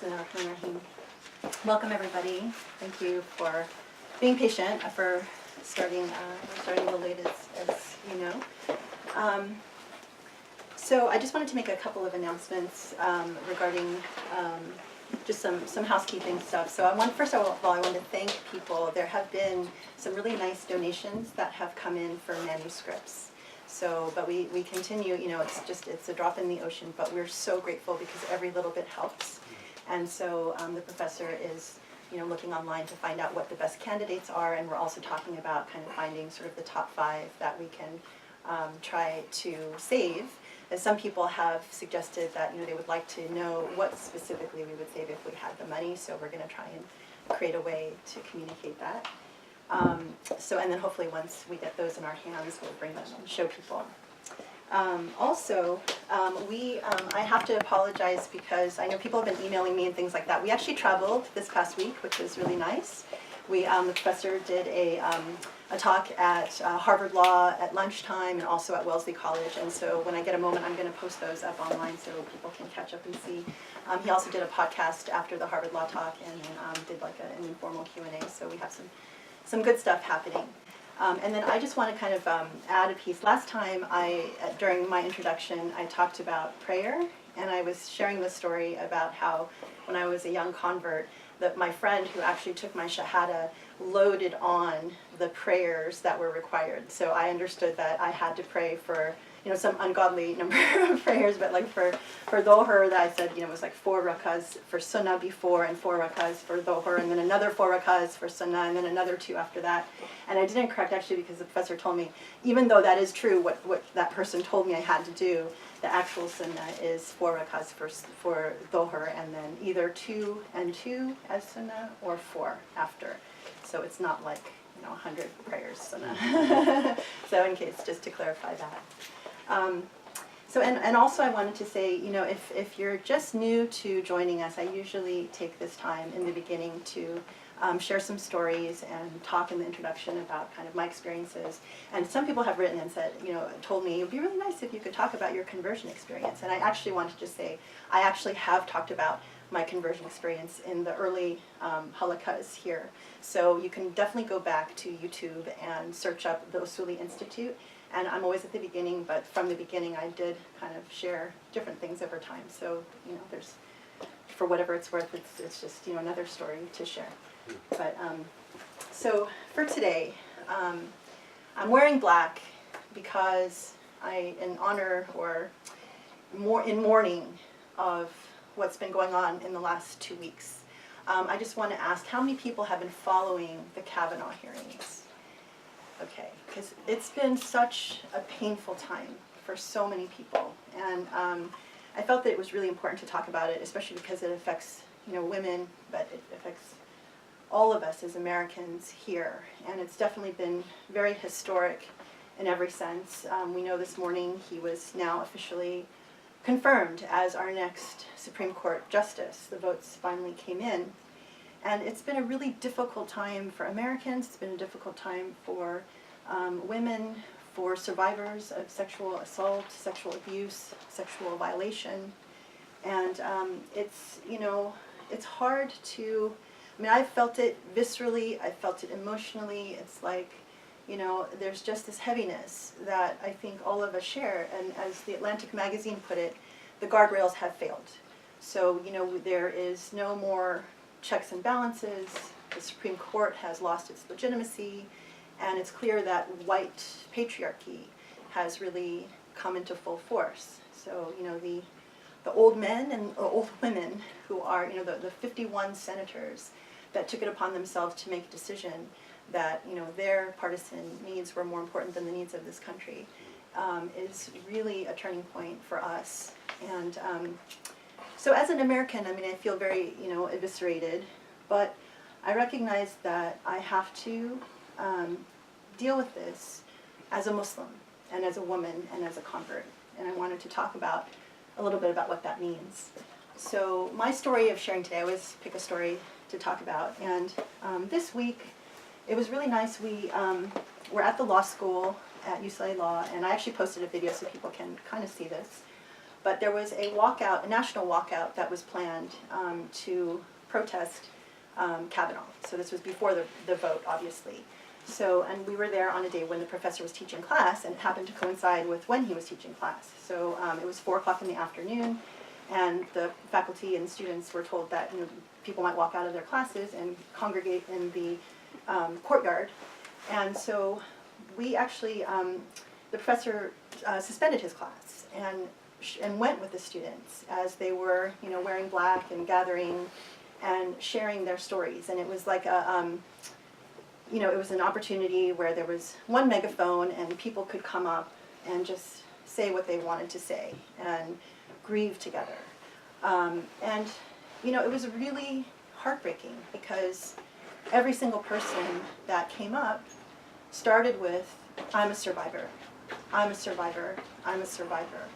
Bismillahirrahmanirrahim. Welcome everybody. Thank you for being patient, for starting a little late as you know. So I just wanted to make a couple of announcements regarding just some housekeeping stuff. So first of all, I want to thank people. There have been some really nice donations that have come in for manuscripts. So, but we continue, you know, it's a drop in the ocean, but we're so grateful because every little bit helps. And so the professor is, you know, looking online to find out what the best candidates are, and we're also talking about kind of finding sort of the top 5 that we can try to save. As some people have suggested that, you know, they would like to know what specifically we would save if we had the money, so we're going to try and create a way to communicate that. And then hopefully once we get those in our hands, we'll bring them and show people. I have to apologize because I know people have been emailing me and things like that. We actually traveled this past week, which was really nice. The professor did a talk at Harvard Law at lunchtime and also at Wellesley College. And so when I get a moment, I'm going to post those up online so people can catch up and see. He also did a podcast after the Harvard Law talk and then did like an informal Q&A. So we have some good stuff happening. And then I just want to kind of add a piece. Last time during my introduction, I talked about prayer, and I was sharing the story about how when I was a young convert, that my friend who actually took my Shahada loaded on the prayers that were required. So I understood that I had to pray for, you know, some ungodly number of prayers, but like for Dhuhr, that I said, you know, it was like 4 rakahs for Sunnah before and 4 rakahs for Dhuhr, and then another 4 rakahs for Sunnah, and then another 2 after that. And I didn't correct actually because the professor told me, even though that is true, what that person told me I had to do, the actual Sunnah is 4 rakahs for Dhuhr, and then either 2 and 2 as Sunnah or 4 after. So it's not like, you know, 100 prayers Sunnah. So in case, just to clarify that. And also I wanted to say, you know, if you're just new to joining us, I usually take this time in the beginning to share some stories and talk in the introduction about kind of my experiences. And some people have written and said, you know, told me it would be really nice if you could talk about your conversion experience. And I actually want to just say, I actually have talked about my conversion experience in the early halaqas here. So you can definitely go back to YouTube and search up the Usuli Institute. And I'm always at the beginning, but from the beginning I did kind of share different things over time. So, you know, there's, for whatever it's worth, it's just, you know, another story to share. But, so for today, I'm wearing black because in honor or in mourning of what's been going on in the last 2 weeks. I just want to ask, how many people have been following the Kavanaugh hearings? Okay, because it's been such a painful time for so many people, and I felt that it was really important to talk about it, especially because it affects, you know, women, but it affects all of us as Americans here, and it's definitely been very historic in every sense. We know this morning he was now officially confirmed as our next Supreme Court justice. The votes finally came in. And it's been a really difficult time for Americans. It's been a difficult time for women, for survivors of sexual assault, sexual abuse, sexual violation. And it's, you know, it's hard to, I mean, I've felt it viscerally, I've felt it emotionally. It's like, you know, there's just this heaviness that I think all of us share. And as the Atlantic magazine put it, the guardrails have failed. So, you know, there is no more checks and balances. The Supreme Court has lost its legitimacy, and it's clear that white patriarchy has really come into full force. So, you know, the old men and old women who are, you know, the 51 senators that took it upon themselves to make a decision that, you know, their partisan needs were more important than the needs of this country, is really a turning point for us. And so as an American, I mean, I feel very, you know, eviscerated, but I recognize that I have to deal with this as a Muslim and as a woman and as a convert. And I wanted to talk about a little bit about what that means. So my story of sharing today, I always pick a story to talk about. And this week, it was really nice. We were at the law school at Usuli Law, and I actually posted a video so people can kind of see this. But there was a walkout, a national walkout that was planned to protest Kavanaugh. So this was before the vote, obviously. So, and we were there on a day when the professor was teaching class, and it happened to coincide with when he was teaching class. So it was 4 o'clock in the afternoon, and the faculty and students were told that people might walk out of their classes and congregate in the courtyard. And so we actually, the professor suspended his class and went with the students as they were, wearing black and gathering and sharing their stories. And it was like a, it was an opportunity where there was one megaphone and people could come up and just say what they wanted to say and grieve together. And it was really heartbreaking because every single person that came up started with, "I'm a survivor, I'm a survivor, I'm a survivor,"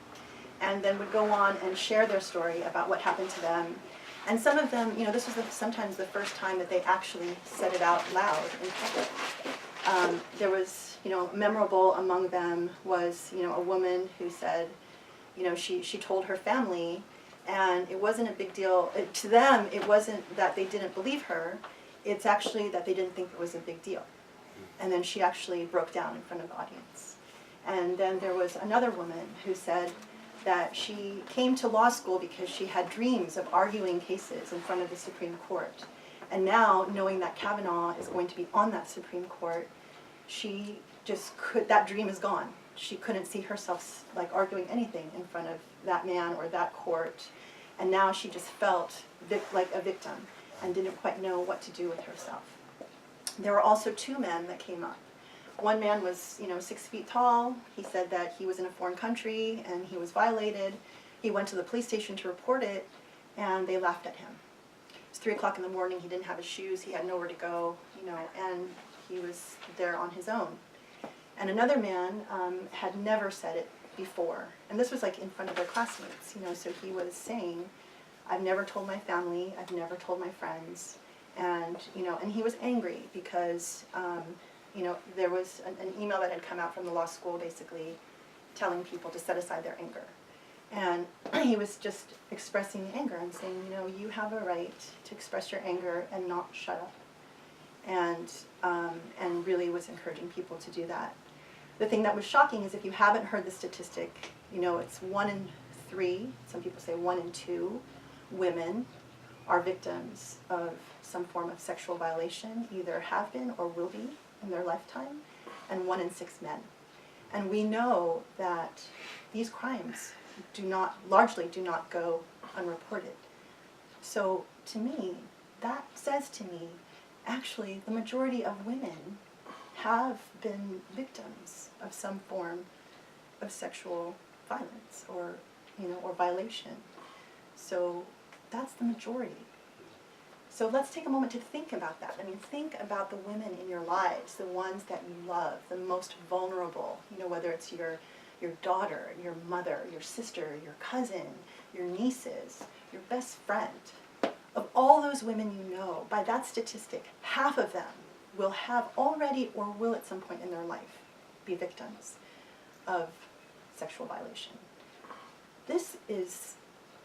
and then would go on and share their story about what happened to them. And some of them, this was sometimes the first time that they actually said it out loud in public. There was, memorable among them was, a woman who said, she told her family, and it wasn't a big deal. To them, it wasn't that they didn't believe her, it's actually that they didn't think it was a big deal. And then she actually broke down in front of the audience. And then there was another woman who said that she came to law school because she had dreams of arguing cases in front of the Supreme Court. And now, knowing that Kavanaugh is going to be on that Supreme Court, she just that dream is gone. She couldn't see herself arguing anything in front of that man or that court. And now she just felt like a victim and didn't quite know what to do with herself. There were also 2 men that came up. One man was, 6 feet tall. He said that he was in a foreign country and he was violated. He went to the police station to report it, and they laughed at him. It was 3 o'clock in the morning. He didn't have his shoes. He had nowhere to go, and he was there on his own. And another man had never said it before, and this was in front of their classmates. So he was saying, "I've never told my family. I've never told my friends," and and he was angry because. There was an email that had come out from the law school basically telling people to set aside their anger. And he was just expressing anger and saying, you have a right to express your anger and not shut up. And really was encouraging people to do that. The thing that was shocking is if you haven't heard the statistic, it's 1 in 3, some people say 1 in 2 women are victims of some form of sexual violation, either have been or will be in their lifetime, and 1 in 6 men. And we know that these crimes largely do not go unreported. So to me, that says to me, actually, the majority of women have been victims of some form of sexual violence or violation. So that's the majority. So let's take a moment to think about that. Think about the women in your lives, the ones that you love, the most vulnerable, whether it's your daughter, your mother, your sister, your cousin, your nieces, your best friend. Of all those women by that statistic, half of them will have already or will at some point in their life be victims of sexual violation. This is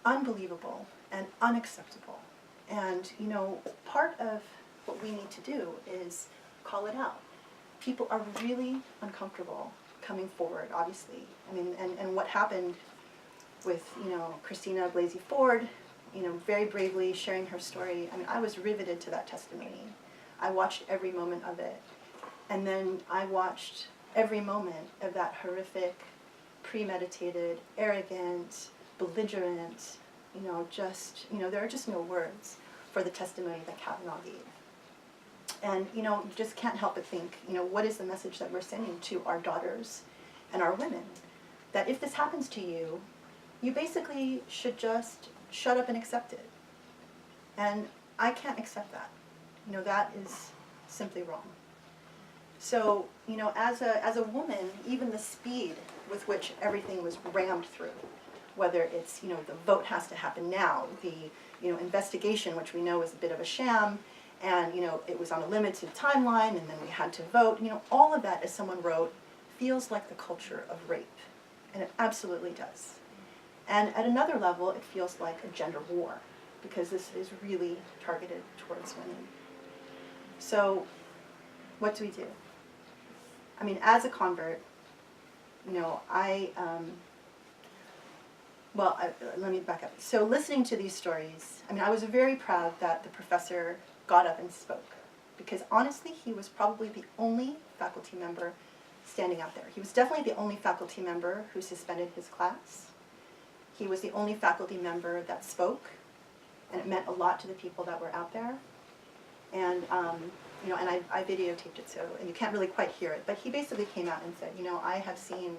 unbelievable and unacceptable. And, part of what we need to do is call it out. People are really uncomfortable coming forward, obviously. And what happened with, Christina Blasey Ford, very bravely sharing her story. I was riveted to that testimony. I watched every moment of it. And then I watched every moment of that horrific, premeditated, arrogant, belligerent, there are just no words for the testimony that Kavanaugh gave. And, you just can't help but think, what is the message that we're sending to our daughters and our women? That if this happens to you, you basically should just shut up and accept it. And I can't accept that. That is simply wrong. So, as a woman, even the speed with which everything was rammed through, whether it's, the vote has to happen now, the, investigation, which we know is a bit of a sham, and, it was on a limited timeline, and then we had to vote, all of that, as someone wrote, feels like the culture of rape. And it absolutely does. And at another level, it feels like a gender war, because this is really targeted towards women. So what do we do? I mean, as a convert, you know, let me back up. So listening to these stories, I mean, I was very proud that the professor got up and spoke, because honestly, he was probably the only faculty member standing out there. He was definitely the only faculty member who suspended his class. He was the only faculty member that spoke, and it meant a lot to the people that were out there. And you know, and I videotaped it, so, and you can't really quite hear it, but he basically came out and said, you know, I have seen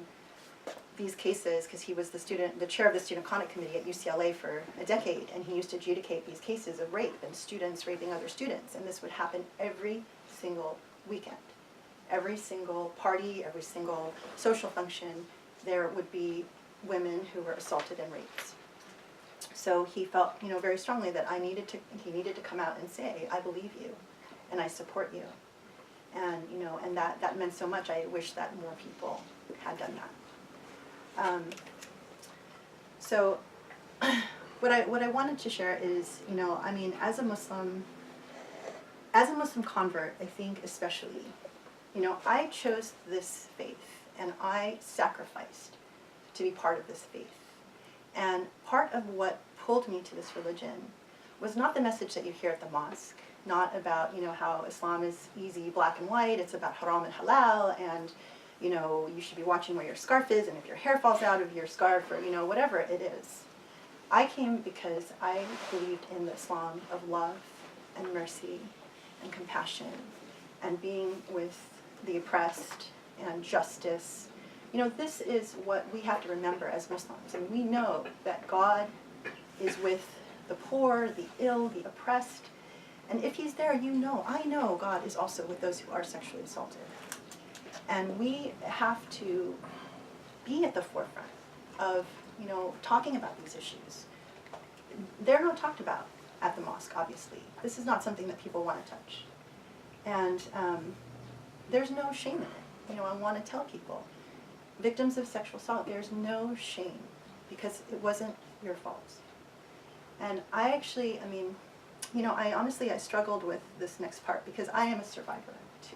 these cases, because he was the chair of the Student Conduct Committee at UCLA for a decade, and he used to adjudicate these cases of rape and students raping other students, and this would happen every single weekend. Every single party, every single social function, there would be women who were assaulted and raped. So he felt, you know, very strongly that he needed to come out and say, I believe you, and I support you. And, you know, and that meant so much. I wish that more people had done that. So what I wanted to share is, you know, I mean, as a Muslim convert, I think especially, you know, I chose this faith, and I sacrificed to be part of this faith. And part of what pulled me to this religion was not the message that you hear at the mosque, not about, you know, how Islam is easy, black and white, it's about haram and halal, and, you know, you should be watching where your scarf is, and if your hair falls out of your scarf, or, you know, whatever it is. I came because I believed in the Islam of love and mercy and compassion and being with the oppressed and justice. You know, this is what we have to remember as Muslims. And we know that God is with the poor, the ill, the oppressed. And if he's there, you know, I know God is also with those who are sexually assaulted. And we have to be at the forefront of, you know, talking about these issues. They're not talked about at the mosque, obviously. This is not something that people want to touch. And there's no shame in it. You know, I want to tell people, victims of sexual assault, there's no shame, because it wasn't your fault. And I mean, you know, I struggled with this next part, because I am a survivor, too.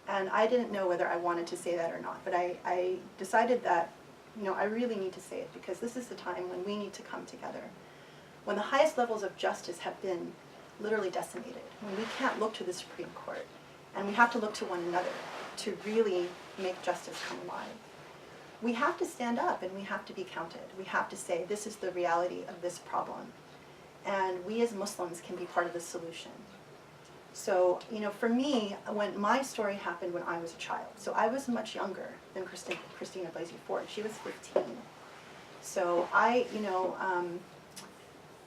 And I didn't know whether I wanted to say that or not, but I decided that, you know, I really need to say it, because this is the time when we need to come together. When the highest levels of justice have been literally decimated, when we can't look to the Supreme Court, and we have to look to one another to really make justice come alive. We have to stand up, and we have to be counted. We have to say, this is the reality of this problem. And we as Muslims can be part of the solution. So, you know, for me, when my story happened when I was a child, so I was much younger than Christina Blasey Ford. She was 15. So I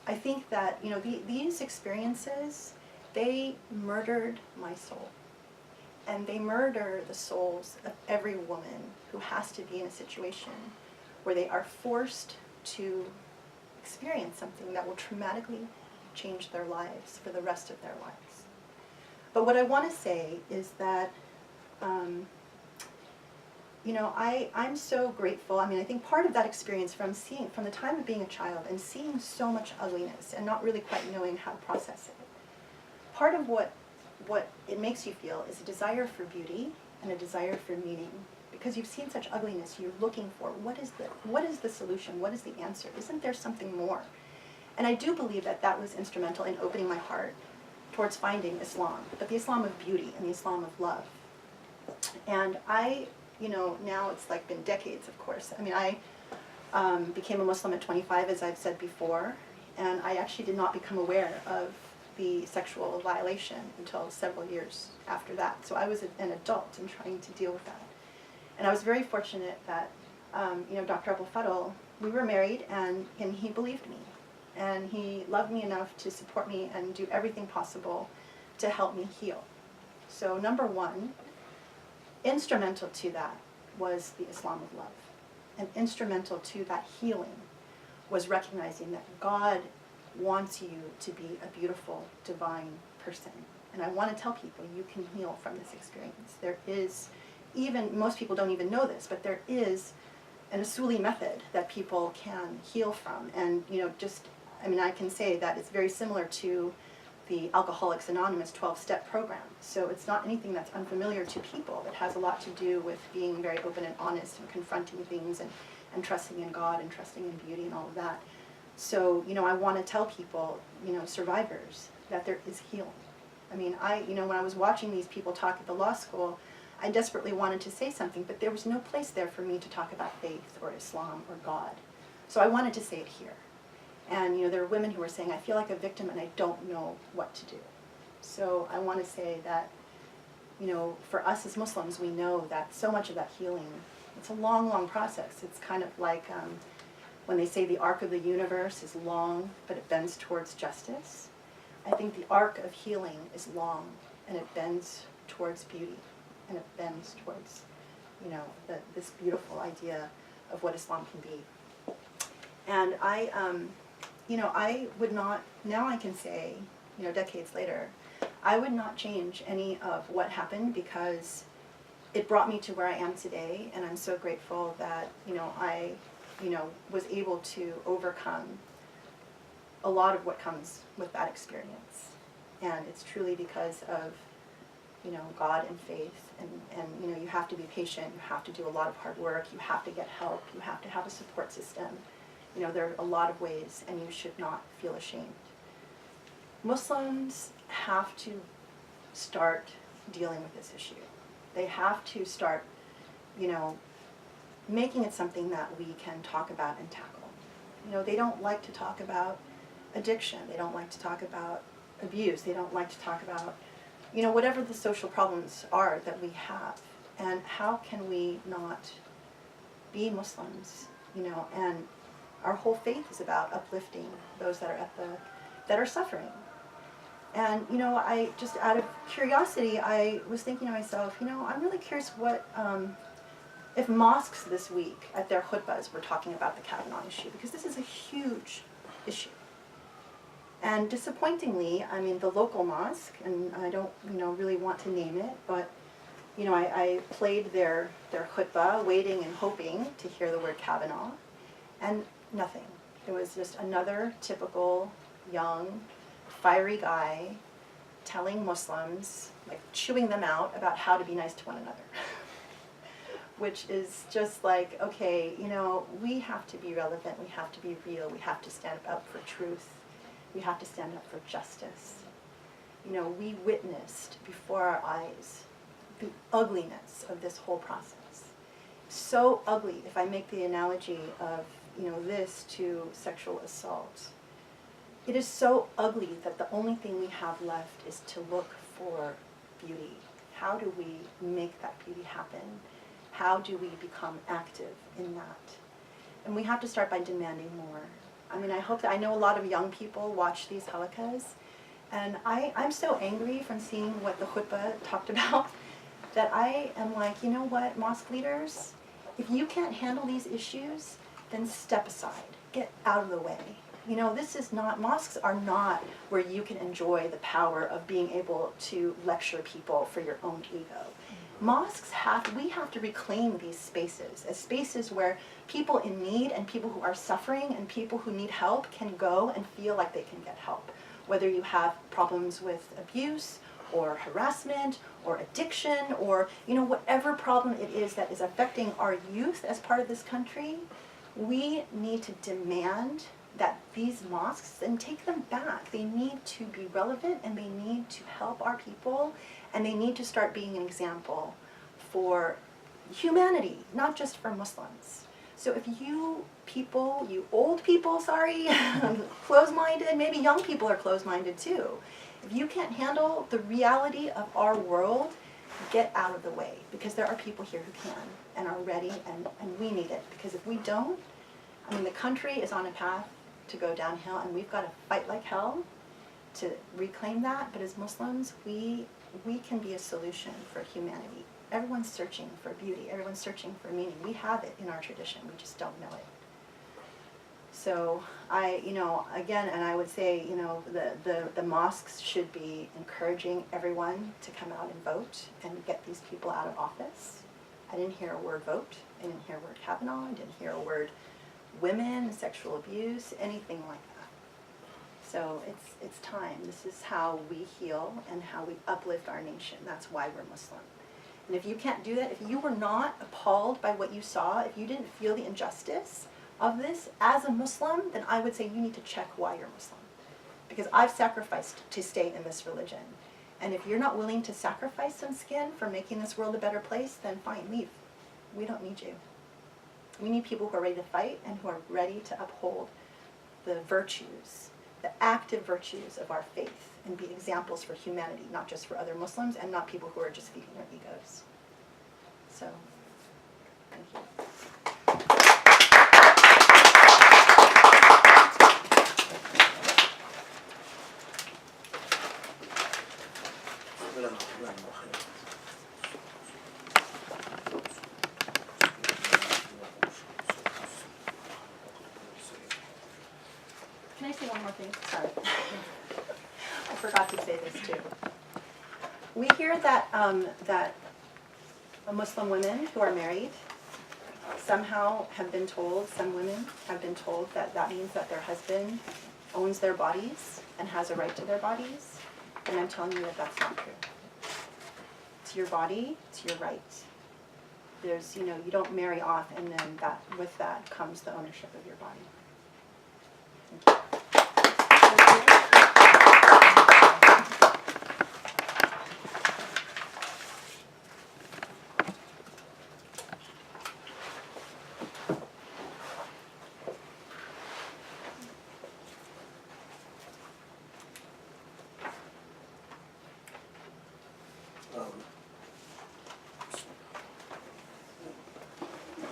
think that, you know, these experiences, they murdered my soul. And they murder the souls of every woman who has to be in a situation where they are forced to experience something that will traumatically change their lives for the rest of their lives. But what I want to say is that, you know, I'm so grateful. I mean, I think part of that experience from the time of being a child and seeing so much ugliness and not really quite knowing how to process it, part of what it makes you feel is a desire for beauty and a desire for meaning. Because you've seen such ugliness, you're looking for, what is the solution? What is the answer? Isn't there something more? And I do believe that that was instrumental in opening my heart towards finding Islam, but the Islam of beauty and the Islam of love. And you know, now it's like been decades, of course. I mean, I became a Muslim at 25, as I've said before, and I actually did not become aware of the sexual violation until several years after that. So I was an adult and trying to deal with that. And I was very fortunate that, you know, Dr. Abou El Fadl, we were married, and he believed me. And he loved me enough to support me and do everything possible to help me heal. So number one, instrumental to that was the Islam of love. And instrumental to that healing was recognizing that God wants you to be a beautiful, divine person. And I want to tell people, you can heal from this experience. There is, even, most people don't even know this, but there is an Usuli method that people can heal from. And, I can say that it's very similar to the Alcoholics Anonymous 12-step program. So it's not anything that's unfamiliar to people. It has a lot to do with being very open and honest and confronting things and trusting in God and trusting in beauty and all of that. So, I want to tell people, survivors, that there is healing. When I was watching these people talk at the law school, I desperately wanted to say something, but there was no place there for me to talk about faith or Islam or God. So I wanted to say it here. And, there were women who were saying, I feel like a victim and I don't know what to do. So I want to say that, for us as Muslims, we know that so much of that healing, it's a long, long process. It's kind of like when they say the arc of the universe is long, but it bends towards justice. I think the arc of healing is long, and it bends towards beauty, and it bends towards, this beautiful idea of what Islam can be. And I would not, now I can say, decades later, I would not change any of what happened because it brought me to where I am today, and I'm so grateful that, I, was able to overcome a lot of what comes with that experience. And it's truly because of, God and faith, and you have to be patient, you have to do a lot of hard work, you have to get help, you have to have a support system. There are a lot of ways, and you should not feel ashamed. Muslims have to start dealing with this issue. They have to start, making it something that we can talk about and tackle. They don't like to talk about addiction. They don't like to talk about abuse. They don't like to talk about, whatever the social problems are that we have. And how can we not be Muslims, and our whole faith is about uplifting those that are suffering. And, I just out of curiosity, I was thinking to myself, I'm really curious what, if mosques this week at their khutbahs were talking about the Kavanaugh issue, because this is a huge issue. And disappointingly, the local mosque, and I don't, really want to name it, but, I played their khutbah, waiting and hoping to hear the word Kavanaugh, and nothing. It was just another typical young, fiery guy telling Muslims, chewing them out about how to be nice to one another. Which is just like, okay, we have to be relevant, we have to be real, we have to stand up for truth, we have to stand up for justice. We witnessed before our eyes the ugliness of this whole process. So ugly, if I make the analogy of, this to sexual assault. It is so ugly that the only thing we have left is to look for beauty. How do we make that beauty happen? How do we become active in that? And we have to start by demanding more. I know a lot of young people watch these halaqas, and I'm so angry from seeing what the khutbah talked about that I am like, you know what, mosque leaders, if you can't handle these issues, then step aside, get out of the way. This is not, mosques are not where you can enjoy the power of being able to lecture people for your own ego. Mosques we have to reclaim these spaces as spaces where people in need and people who are suffering and people who need help can go and feel like they can get help. Whether you have problems with abuse or harassment or addiction or, whatever problem it is that is affecting our youth as part of this country, we need to demand that these mosques, and take them back. They need to be relevant, and they need to help our people, and they need to start being an example for humanity, not just for Muslims. So if you people, you old people, sorry, closed-minded, maybe young people are closed-minded too. If you can't handle the reality of our world, get out of the way, because there are people here who can and are ready, and we need it. Because if we don't, the country is on a path to go downhill, and we've got to fight like hell to reclaim that. But as Muslims, we can be a solution for humanity. Everyone's searching for beauty. Everyone's searching for meaning. We have it in our tradition. We just don't know it. So again, and I would say, the mosques should be encouraging everyone to come out and vote and get these people out of office. I didn't hear a word vote. I didn't hear a word Kavanaugh. I didn't hear a word women, sexual abuse, anything like that. So it's time. This is how we heal and how we uplift our nation. That's why we're Muslim. And if you can't do that, if you were not appalled by what you saw, if you didn't feel the injustice of this as a Muslim, then I would say you need to check why you're Muslim. Because I've sacrificed to stay in this religion. And if you're not willing to sacrifice some skin for making this world a better place, then fine, leave. We don't need you. We need people who are ready to fight and who are ready to uphold the virtues, the active virtues of our faith, and be examples for humanity, not just for other Muslims, and not people who are just feeding their egos. So, thank you. Can I say one more thing? Sorry. I forgot to say this too. We hear that that Muslim women who are married somehow have been told, some women have been told that that means that their husband owns their bodies and has a right to their bodies. And I'm telling you that that's not true. It's your body, it's your right. There's, you don't marry off and then with that comes the ownership of your body. Thank you.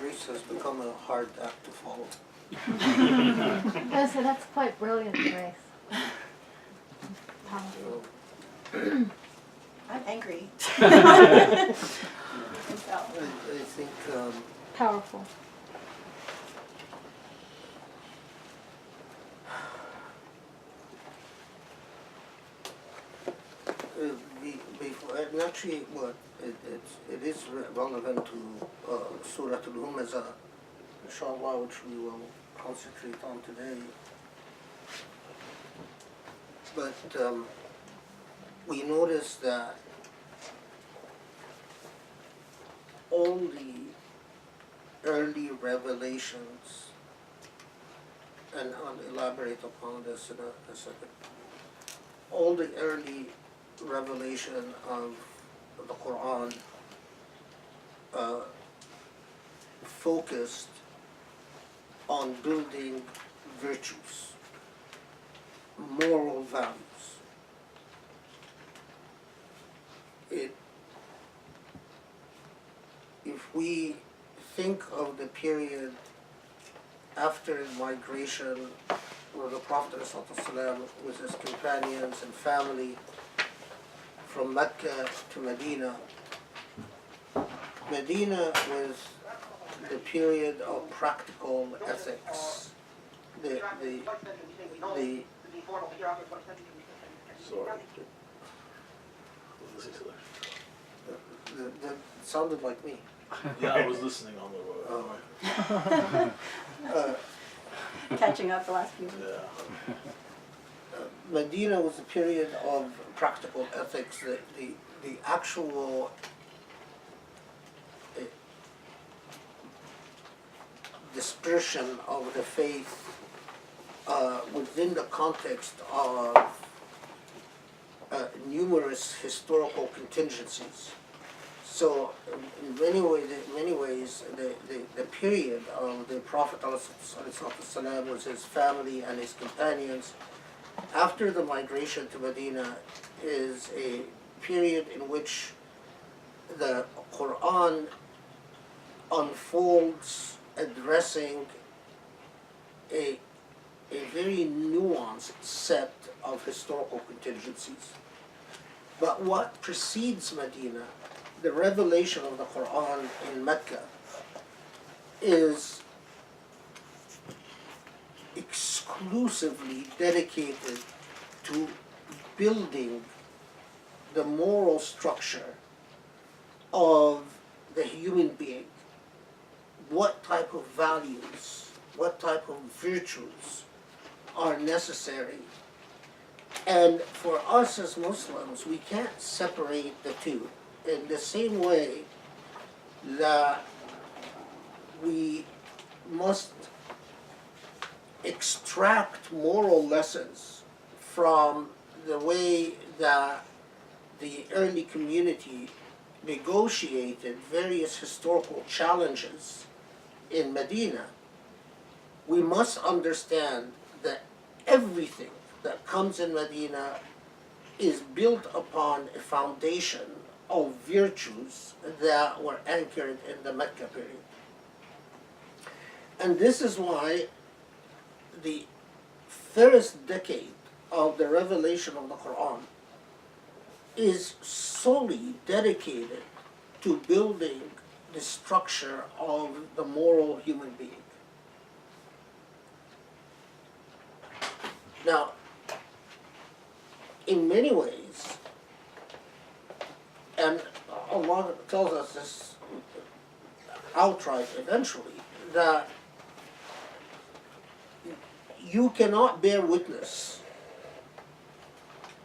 Grace has become a hard act to follow. So that's quite brilliant, Grace. Powerful. I'm angry. I think Powerful. and actually, it is relevant to Surah Al-Humazah, inshallah, which we will concentrate on today. But we notice that all the early revelations, and I'll elaborate upon this in a second, all the early revelation of the Quran focused on building virtues, moral values. If we think of the period after migration, where the Prophet ﷺ with his companions and family from Mecca to Medina, Medina was the period of practical ethics. That sounded like me. Yeah, I was listening on the road. Catching up the last few weeks. Yeah. Medina was a period of practical ethics. The actual dispersion of the faith within the context of numerous historical contingencies. So, in many ways, the period of the Prophet ﷺ was his family and his companions. After the migration to Medina is a period in which the Quran unfolds, addressing a very nuanced set of historical contingencies. But what precedes Medina, the revelation of the Quran in Mecca, is exclusively dedicated to building the moral structure of the human being, what type of values, what type of virtues are necessary. And for us as Muslims, we can't separate the two. In the same way that we must extract moral lessons from the way that the early community negotiated various historical challenges in Medina, we must understand that everything that comes in Medina is built upon a foundation of virtues that were anchored in the Mecca period. And this is why the first decade of the revelation of the Quran is solely dedicated to building the structure of the moral human being. Now, in many ways, and Allah tells us this outright eventually, that you cannot bear witness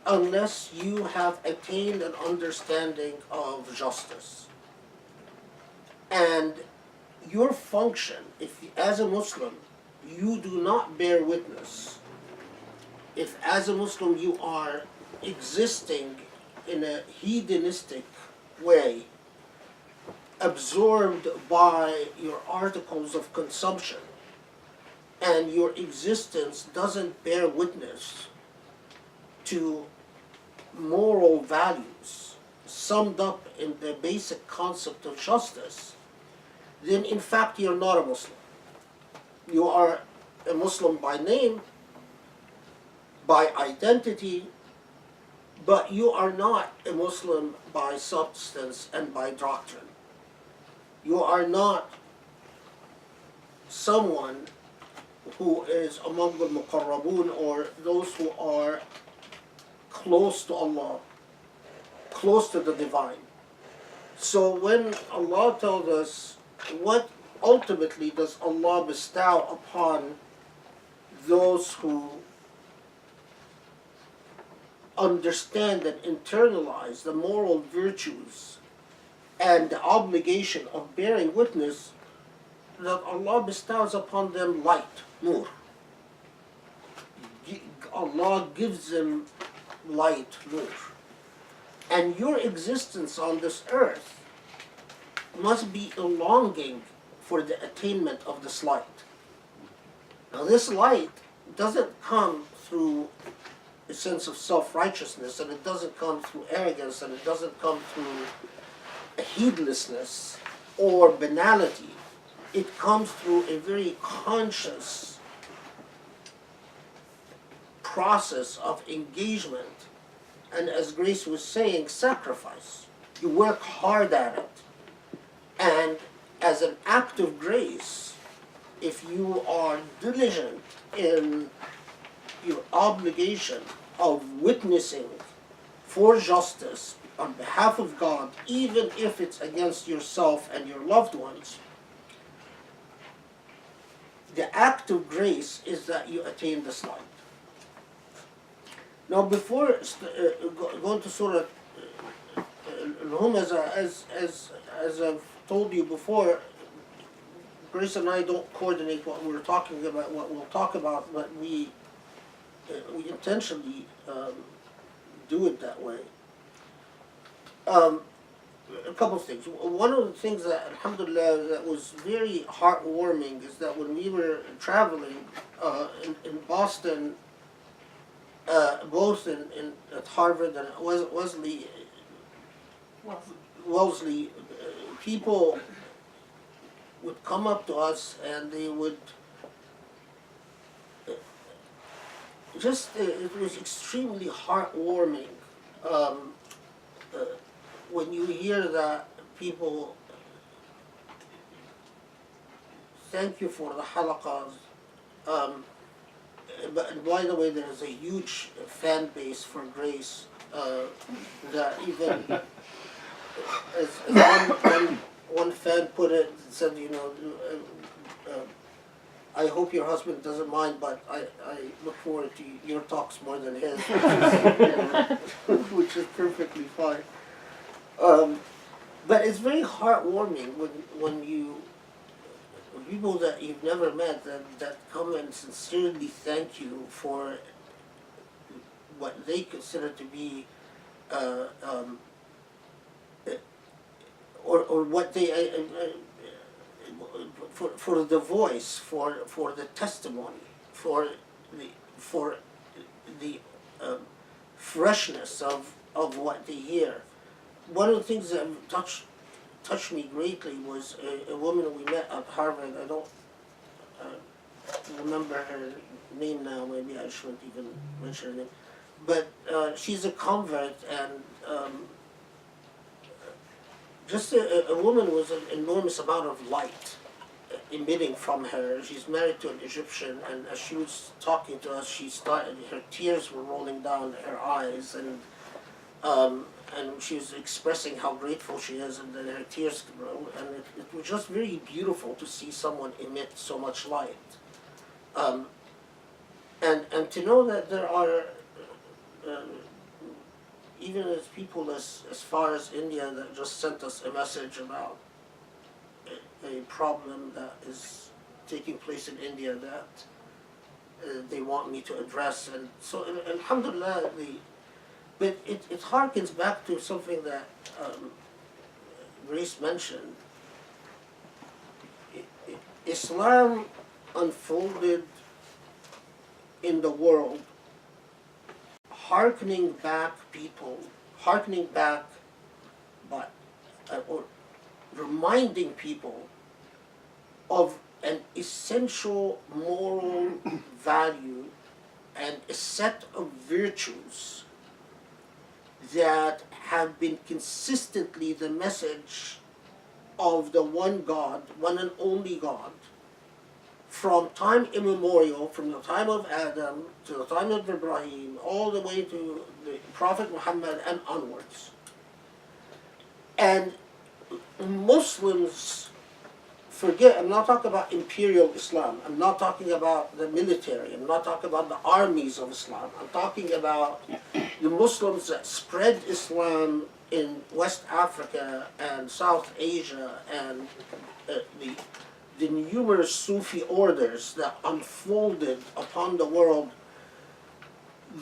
unless you have attained an understanding of justice. And your function, if as a Muslim you do not bear witness, if as a Muslim you are existing in a hedonistic way, absorbed by your articles of consumption, and your existence doesn't bear witness to moral values summed up in the basic concept of justice, then in fact you're not a Muslim. You are a Muslim by name, by identity, but you are not a Muslim by substance and by doctrine. You are not someone who is among the muqarrabun, or those who are close to Allah, close to the divine. So when Allah tells us, what ultimately does Allah bestow upon those who understand and internalize the moral virtues and the obligation of bearing witness, that Allah bestows upon them light, nur. Allah gives them light, nur. And your existence on this earth must be a longing for the attainment of this light. Now this light doesn't come through a sense of self-righteousness, and it doesn't come through arrogance, and it doesn't come through heedlessness or banality. It comes through a very conscious process of engagement, and as Grace was saying, sacrifice. You work hard at it. And as an act of grace, if you are diligent in your obligation of witnessing for justice on behalf of God, even if it's against yourself and your loved ones, the act of grace is that you attain this light. Now, before going to Surah Al-Humazah, as I've told you before, Grace and I don't coordinate what we're talking about, what we'll talk about, but we intentionally do it that way. A couple of things. One of the things that, alhamdulillah, that was very heartwarming is that when we were traveling in Boston, both at Harvard and at Wellesley, people would come up to us and they would it was extremely heartwarming when you hear that people thank you for the halaqas. But by the way, there is a huge fan base for Grace that even as one fan put it, said, I hope your husband doesn't mind, but I look forward to your talks more than his, which is perfectly fine. But it's very heartwarming when people that you've never met that come and sincerely thank you for what they consider to be or what they for the voice, for the testimony, for the freshness of what they hear. One of the things that touched me greatly was a woman we met at Harvard. I don't remember her name now. Maybe I shouldn't even mention her name. But she's a convert, and just a woman with an enormous amount of light emitting from her. She's married to an Egyptian, and as she was talking to us, her tears were rolling down her eyes, and she was expressing how grateful she is, and then her tears rolled, and it was just very beautiful to see someone emit so much light. And to know that there are even as people as far as India that just sent us a message about a problem that is taking place in India that they want me to address. And so, alhamdulillah, but it harkens back to something that Grace mentioned. Islam unfolded in the world, harkening back, but or reminding people of an essential moral value and a set of virtues that have been consistently the message of the one God, one and only God, from time immemorial, from the time of Adam to the time of Ibrahim, all the way to the Prophet Muhammad and onwards. And Muslims forget, I'm not talking about imperial Islam, I'm not talking about the military, I'm not talking about the armies of Islam, I'm talking about the Muslims that spread Islam in West Africa and South Asia, and the numerous Sufi orders that unfolded upon the world,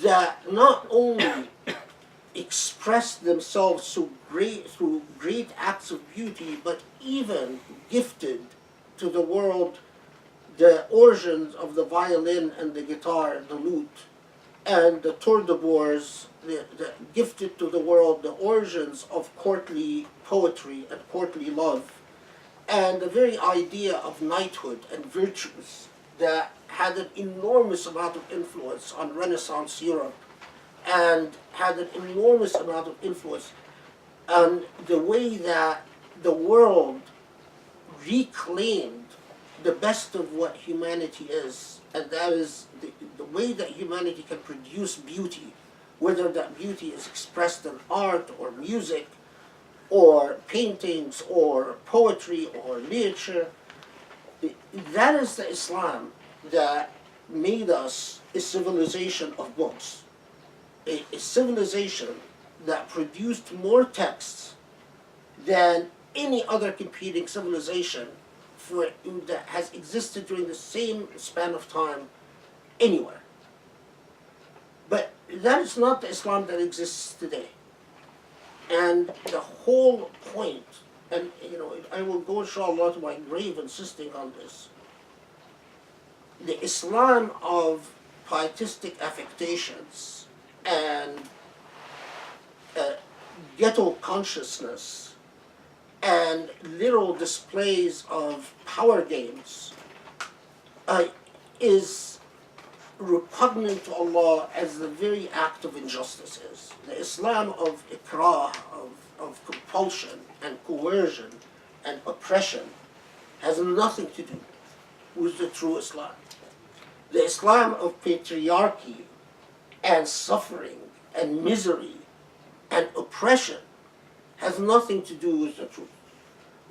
that not only expressed themselves through great acts of beauty, but even gifted to the world the origins of the violin and the guitar and the lute, and the tour de bourse, gifted to the world the origins of courtly poetry and courtly love, and the very idea of knighthood and virtues that had an enormous amount of influence on Renaissance Europe, and had an enormous amount of influence on the way that the world reclaimed the best of what humanity is, and that is the way that humanity can produce beauty, whether that beauty is expressed in art or music or paintings or poetry or literature. That is the Islam that made us a civilization of books, a civilization that produced more texts than any other competing civilization that has existed during the same span of time anywhere. But that is not the Islam that exists today. And the whole point, and I will go inshallah to my grave insisting on this, the Islam of pietistic affectations and ghetto consciousness and literal displays of power games is repugnant to Allah as the very act of injustice is. The Islam of ikrah, of compulsion and coercion and oppression has nothing to do with the true Islam. The Islam of patriarchy and suffering and misery and oppression has nothing to do with the truth.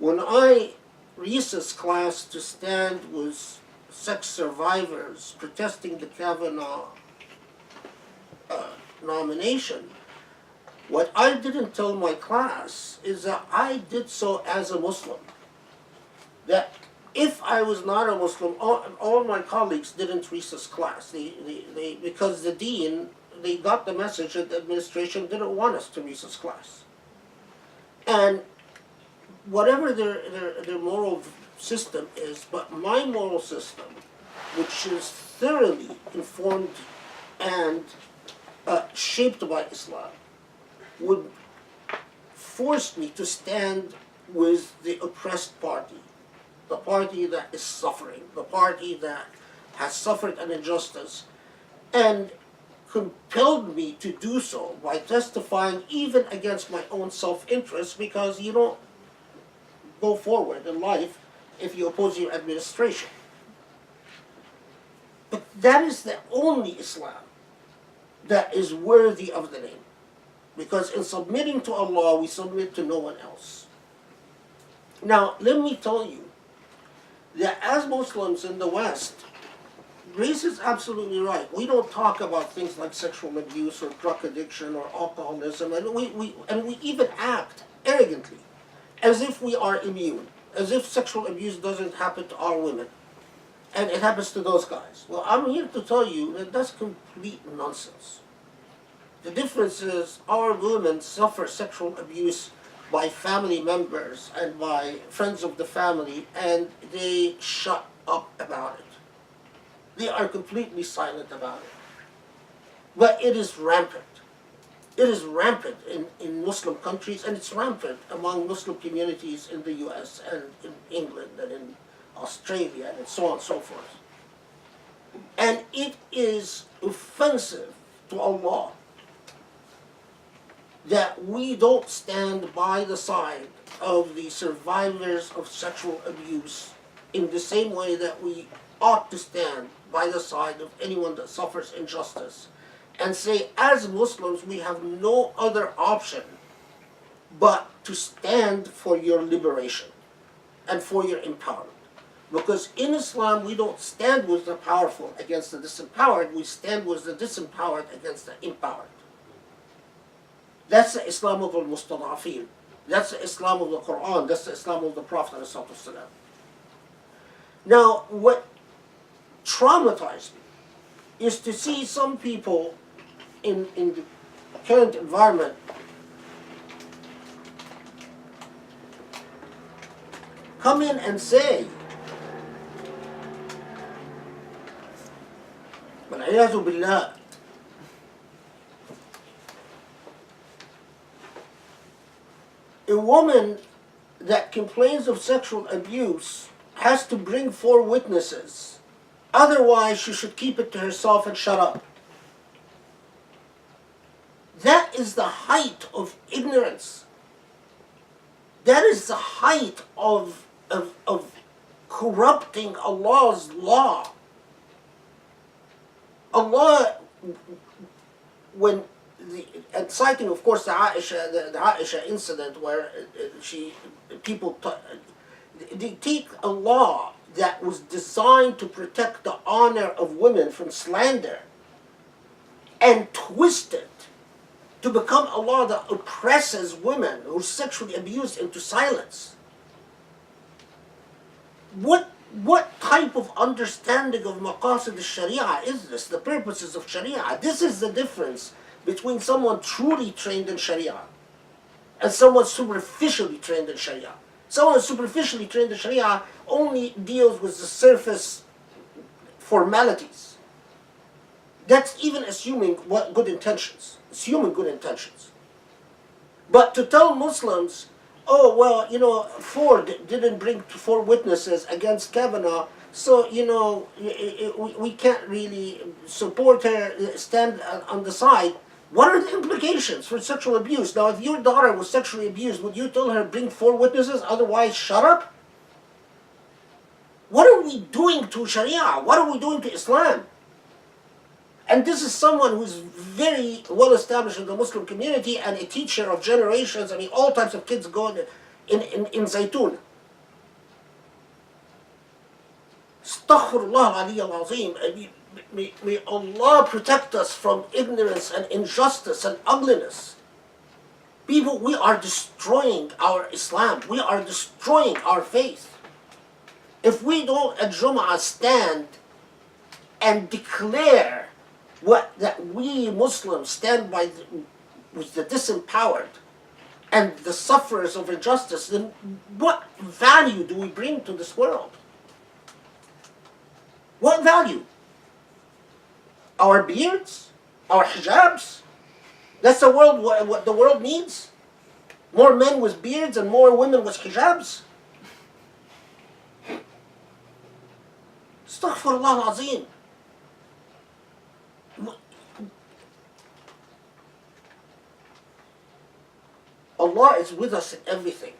When I recess class to stand with sex survivors protesting the Kavanaugh nomination, what I didn't tell my class is that I did so as a Muslim. That if I was not a Muslim, all my colleagues didn't recess class. Because the dean, they got the message that the administration didn't want us to recess class. And whatever their moral system is, but my moral system, which is thoroughly informed and shaped by Islam, would force me to stand with the oppressed party, the party that is suffering, the party that has suffered an injustice, and compelled me to do so by testifying even against my own self-interest, because you don't go forward in life if you oppose your administration. But that is the only Islam that is worthy of the name. Because in submitting to Allah, we submit to no one else. Now, let me tell you that as Muslims in the West, Grace is absolutely right. We don't talk about things like sexual abuse or drug addiction or alcoholism, and we even act arrogantly, as if we are immune, as if sexual abuse doesn't happen to our women, and it happens to those guys. Well, I'm here to tell you that that's complete nonsense. The difference is our women suffer sexual abuse by family members and by friends of the family, and they shut up about it. They are completely silent about it. But it is rampant. It is rampant in Muslim countries, and it's rampant among Muslim communities in the US and in England and in Australia and so on and so forth. And it is offensive to Allah that we don't stand by the side of the survivors of sexual abuse in the same way that we ought to stand by the side of anyone that suffers injustice, and say, as Muslims, we have no other option but to stand for your liberation and for your empowerment. Because in Islam, we don't stand with the powerful against the disempowered, we stand with the disempowered against the empowered. That's the Islam of al-Mustada'afin. That's the Islam of the Quran. That's the Islam of the Prophet ﷺ. Now, what traumatized me is to see some people in the current environment come in and say, وَالْعِيَاذُ بِاللَّهِ, a woman that complains of sexual abuse has to bring 4 witnesses. Otherwise, she should keep it to herself and shut up. That is the height of ignorance. That is the height of corrupting Allah's law. Allah, when and citing, of course, the Aisha incident where they take a law that was designed to protect the honor of women from slander and twist it to become a law that oppresses women who are sexually abused into silence. What type of understanding of maqasid al-Sharia is this? The purposes of Sharia. This is the difference between someone truly trained in Sharia and someone superficially trained in Sharia. Someone superficially trained in Sharia only deals with the surface formalities. That's even assuming what good intentions. Assuming good intentions. But to tell Muslims, oh, well, Ford didn't bring 4 witnesses against Kavanaugh, so, we can't really support her, stand on the side. What are the implications for sexual abuse? Now, if your daughter was sexually abused, would you tell her, bring 4 witnesses, otherwise shut up? What are we doing to Sharia? What are we doing to Islam? And this is someone who's very well established in the Muslim community and a teacher of generations. I mean, all types of kids go in Zaytun. Astaghfirullah al-Ali al-Azim. May Allah protect us from ignorance and injustice and ugliness. People, we are destroying our Islam. We are destroying our faith. If we don't at Jum'ah stand and declare that we Muslims stand by with the disempowered and the sufferers of injustice, then what value do we bring to this world? What value? Our beards? Our hijabs? That's the world, what the world needs? More men with beards and more women with hijabs? Astaghfirullah al-Azim. Allah is with us in everything.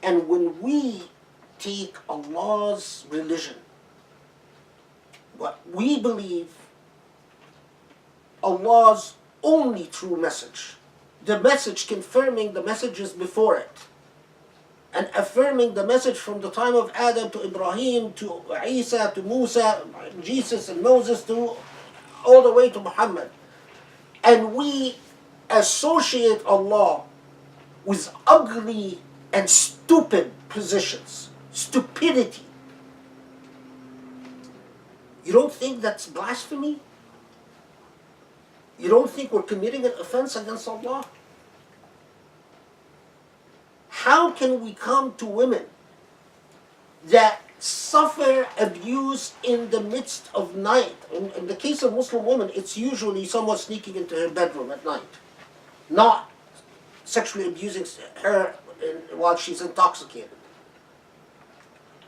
And when we take Allah's religion, what we believe, Allah's only true message, the message confirming the messages before it, and affirming the message from the time of Adam to Ibrahim to Isa to Musa, Jesus and Moses, to all the way to Muhammad. And we associate Allah with ugly and stupid positions, stupidity. You don't think that's blasphemy? You don't think we're committing an offense against Allah? How can we come to women that suffer abuse in the midst of night? In the case of Muslim women, it's usually someone sneaking into her bedroom at night, not sexually abusing her while she's intoxicated.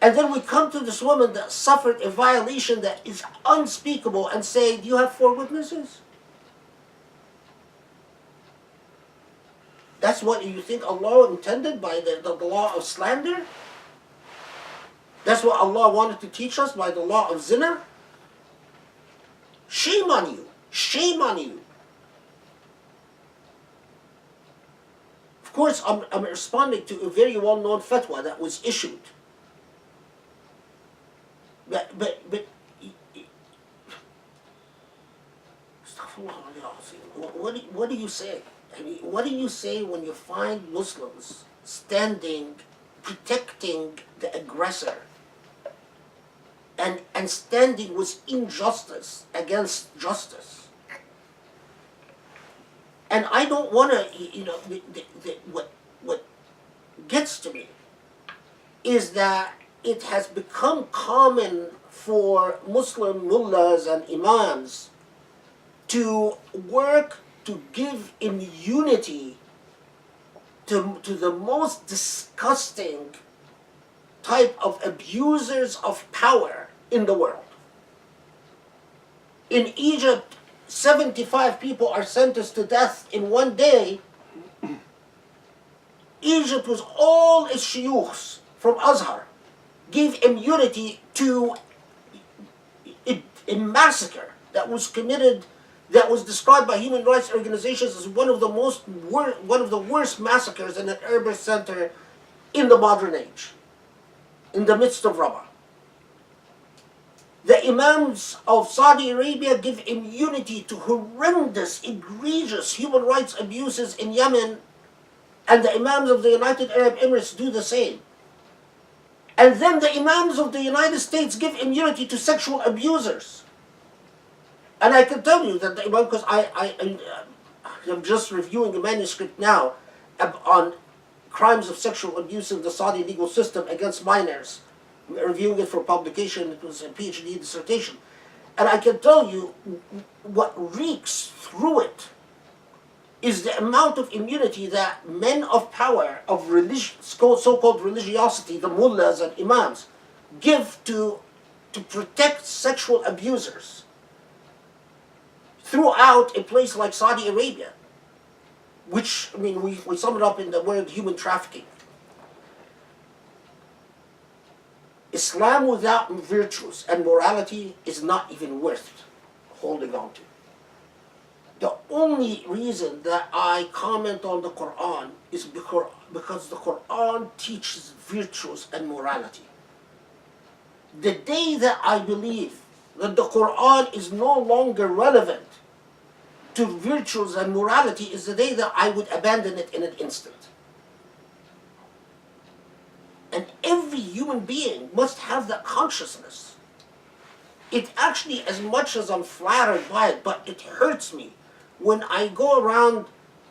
And then we come to this woman that suffered a violation that is unspeakable and say, do you have 4 witnesses? That's what you think Allah intended by the law of slander? That's what Allah wanted to teach us by the law of zina? Shame on you. Shame on you. Of course, I'm responding to a very well-known fatwa that was issued. But what do you say? I mean, what do you say when you find Muslims standing, protecting the aggressor, and standing with injustice against justice? And I don't want to, what gets to me is that it has become common for Muslim mullahs and imams to work to give immunity to the most disgusting type of abusers of power in the world. In Egypt, 75 people are sentenced to death in one day. Egypt, with all its shuyukhs from Azhar, gave immunity to a massacre that was committed, that was described by human rights organizations as one of the worst massacres in an urban center in the modern age, in the midst of Rabah. The imams of Saudi Arabia give immunity to horrendous, egregious human rights abuses in Yemen, and the imams of the United Arab Emirates do the same. And then the imams of the United States give immunity to sexual abusers. And I can tell you that the imam, because I'm just reviewing a manuscript now on crimes of sexual abuse in the Saudi legal system against minors, reviewing it for publication. It was a PhD dissertation. And I can tell you what reeks through it is the amount of immunity that men of power, of so-called religiosity, the mullahs and imams, give to protect sexual abusers throughout a place like Saudi Arabia, which, I mean, we sum it up in the word human trafficking. Islam without virtues and morality is not even worth holding on to. The only reason that I comment on the Quran is because the Quran teaches virtues and morality. The day that I believe that the Quran is no longer relevant to virtues and morality is the day that I would abandon it in an instant. And every human being must have that consciousness. It actually, as much as I'm flattered by it, but it hurts me when I go around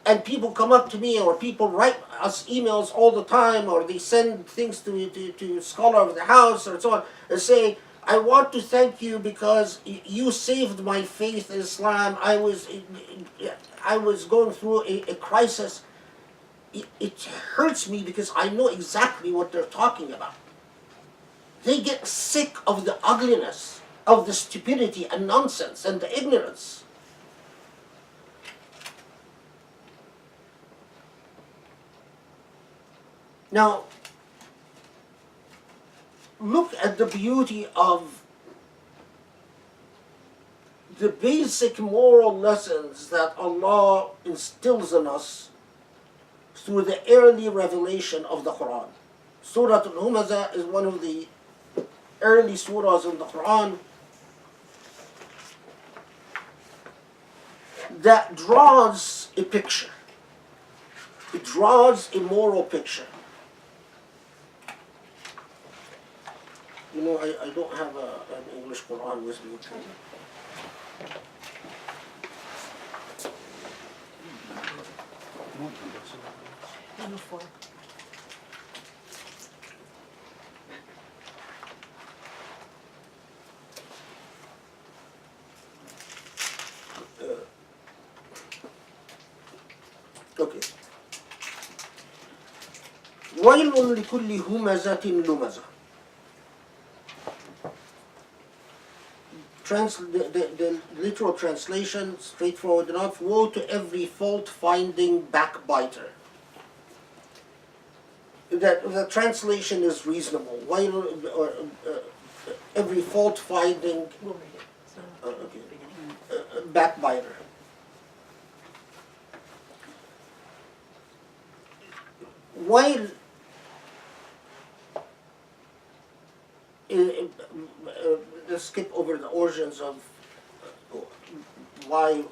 and people come up to me, or people write us emails all the time, or they send things to Scholar of the House or so on, and say, I want to thank you because you saved my faith in Islam. I was going through a crisis. It hurts me because I know exactly what they're talking about. They get sick of the ugliness, of the stupidity and nonsense and the ignorance. Now, look at the beauty of the basic moral lessons that Allah instills in us through the early revelation of the Quran. Surah Al-Humazah is one of the early surahs in the Quran that draws a picture. It draws a moral picture. You know, I don't have an English Quran with me. Number 4. Okay. وَيْلٌ لِكُلِّ هُمَزَةٍ لُمَزَةٍ. The literal translation, straightforward enough, woe to every fault-finding backbiter. The translation is reasonable. Every fault-finding backbiter. While let's skip over the origins of why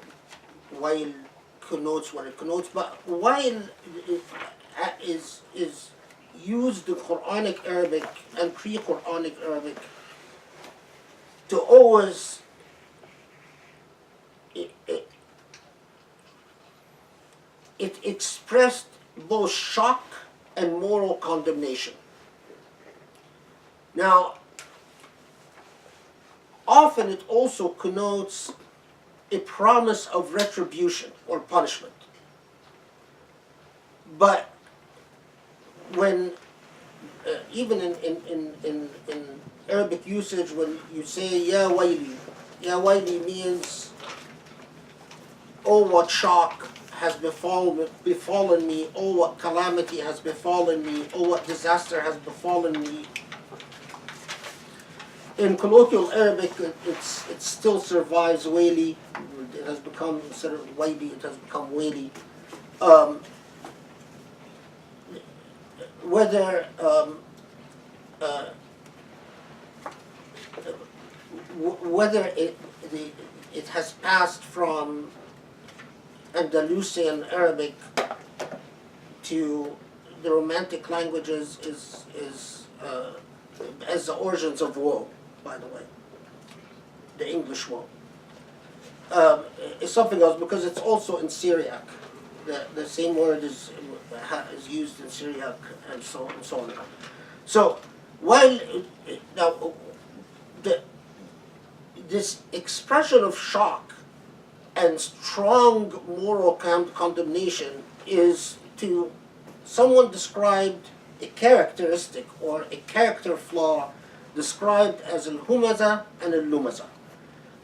connotes what it connotes, but while is used in Quranic Arabic and pre-Quranic Arabic to always it expressed both shock and moral condemnation. Now, often it also connotes a promise of retribution or punishment. But when, even in Arabic usage, when you say Ya Wayli means, oh, what shock has befallen me, oh, what calamity has befallen me, oh, what disaster has befallen me. In colloquial Arabic, it still survives wayli. It has become, instead of wayli, it has become wayli. Whether it has passed from Andalusian Arabic to the Romantic languages is as the origins of woe, by the way, the English woe. Is something else because it's also in Syriac. The same word is used in Syriac and so on. So while now this expression of shock and strong moral condemnation is to someone described a characteristic or a character flaw described as Al-Humazah and Al-Lumazah.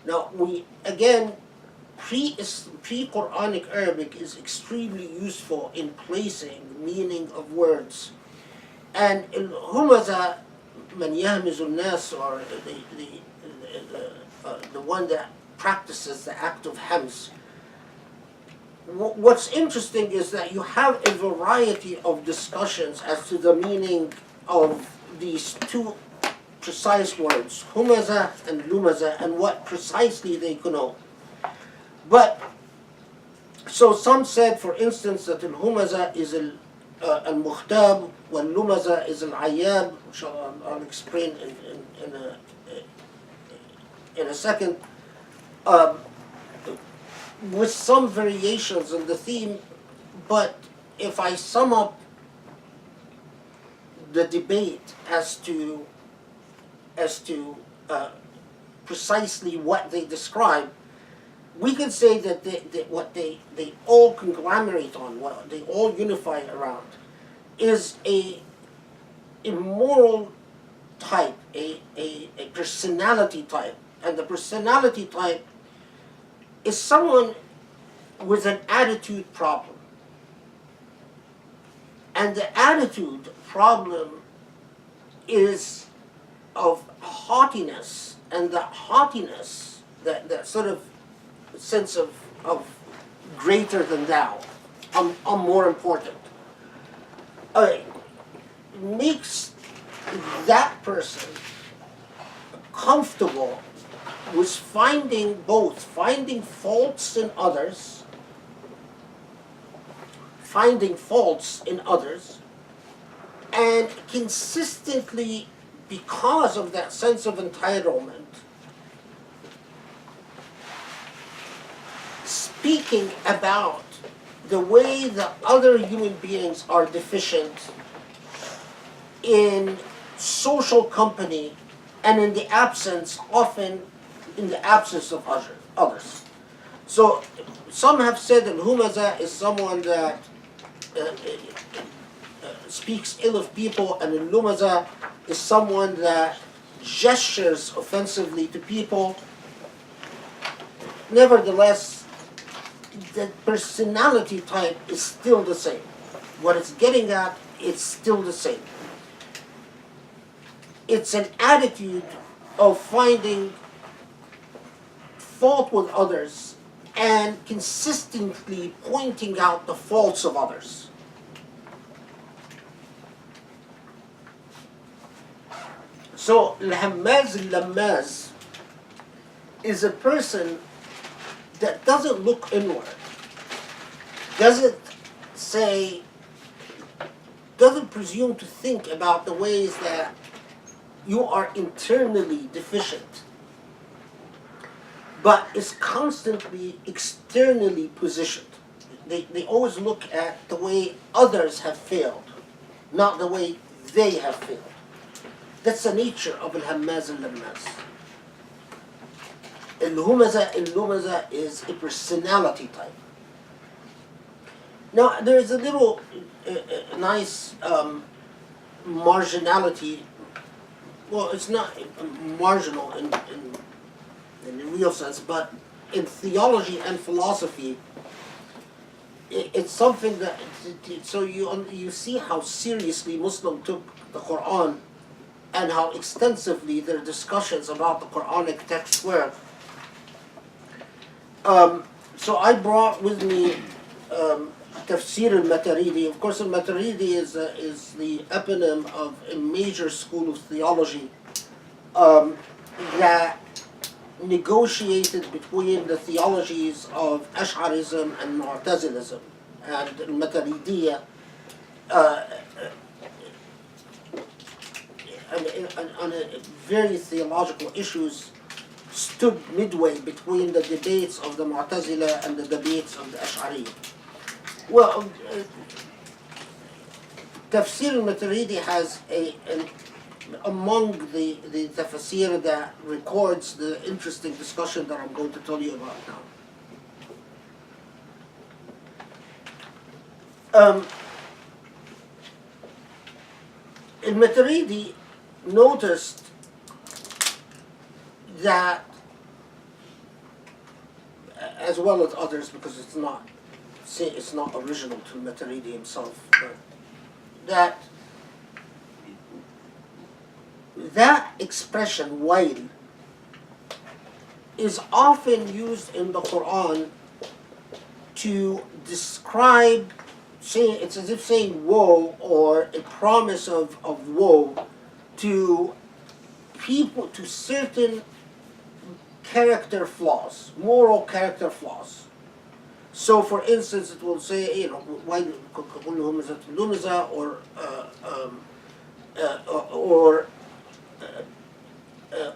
Now we again pre-Quranic Arabic is extremely useful in placing meaning of words, and Al-Humazah man yahmizu an-nas, or the one that practices the act of hams. What's interesting is that you have a variety of discussions as to the meaning of these two precise words, Humazah and Lumazah, and what precisely they connote. But, so some said, for instance, that Al-Humazah is Al-Mukhtab, wal Lumazah is Al-Ayyab, which I'll explain in a second, with some variations in the theme. But if I sum up the debate as to precisely what they describe, we can say that what they all conglomerate on, what they all unify around, is a moral type, a personality type. And the personality type is someone with an attitude problem. And the attitude problem is of haughtiness, and that haughtiness, that sort of sense of greater than thou, I'm more important, makes that person comfortable with finding faults in others, and consistently, because of that sense of entitlement, speaking about the way that other human beings are deficient in social company and in the absence, often in the absence of others. So some have said that Humazah is someone that speaks ill of people, and Lumazah is someone that gestures offensively to people. Nevertheless, the personality type is still the same. What it's getting at, it's still the same. It's an attitude of finding fault with others and consistently pointing out the faults of others. So, Al-Lammaz is a person that doesn't look inward, doesn't presume to think about the ways that you are internally deficient, but is constantly externally positioned. They always look at the way others have failed, not the way they have failed. That's the nature of Al-Hammaz al-Lammaz. Al-Lumazah is a personality type. Now, there is a little nice marginality. Well, it's not marginal in the real sense, but in theology and philosophy, it's something that, so you see how seriously Muslims took the Quran and how extensively their discussions about the Quranic text were. So I brought with me Tafsir al-Maturidi. Of course, al-Maturidi is the eponym of a major school of theology that negotiated between the theologies of Ash'arism and Mu'tazilism. And al-Maturidiyya on very theological issues stood midway between the debates of the Mu'tazila and the debates of the Ash'ari. Well, Tafsir al-Maturidi has among the tafsir that records the interesting discussion that I'm going to tell you about now. Al-Maturidi noticed that, as well as others, because it's not original to Maturidi himself, but that expression, wail, is often used in the Quran to describe, it's as if saying woe or a promise of woe to people, to certain character flaws, moral character flaws. So, for instance, it will say, you know, why Al-Humazah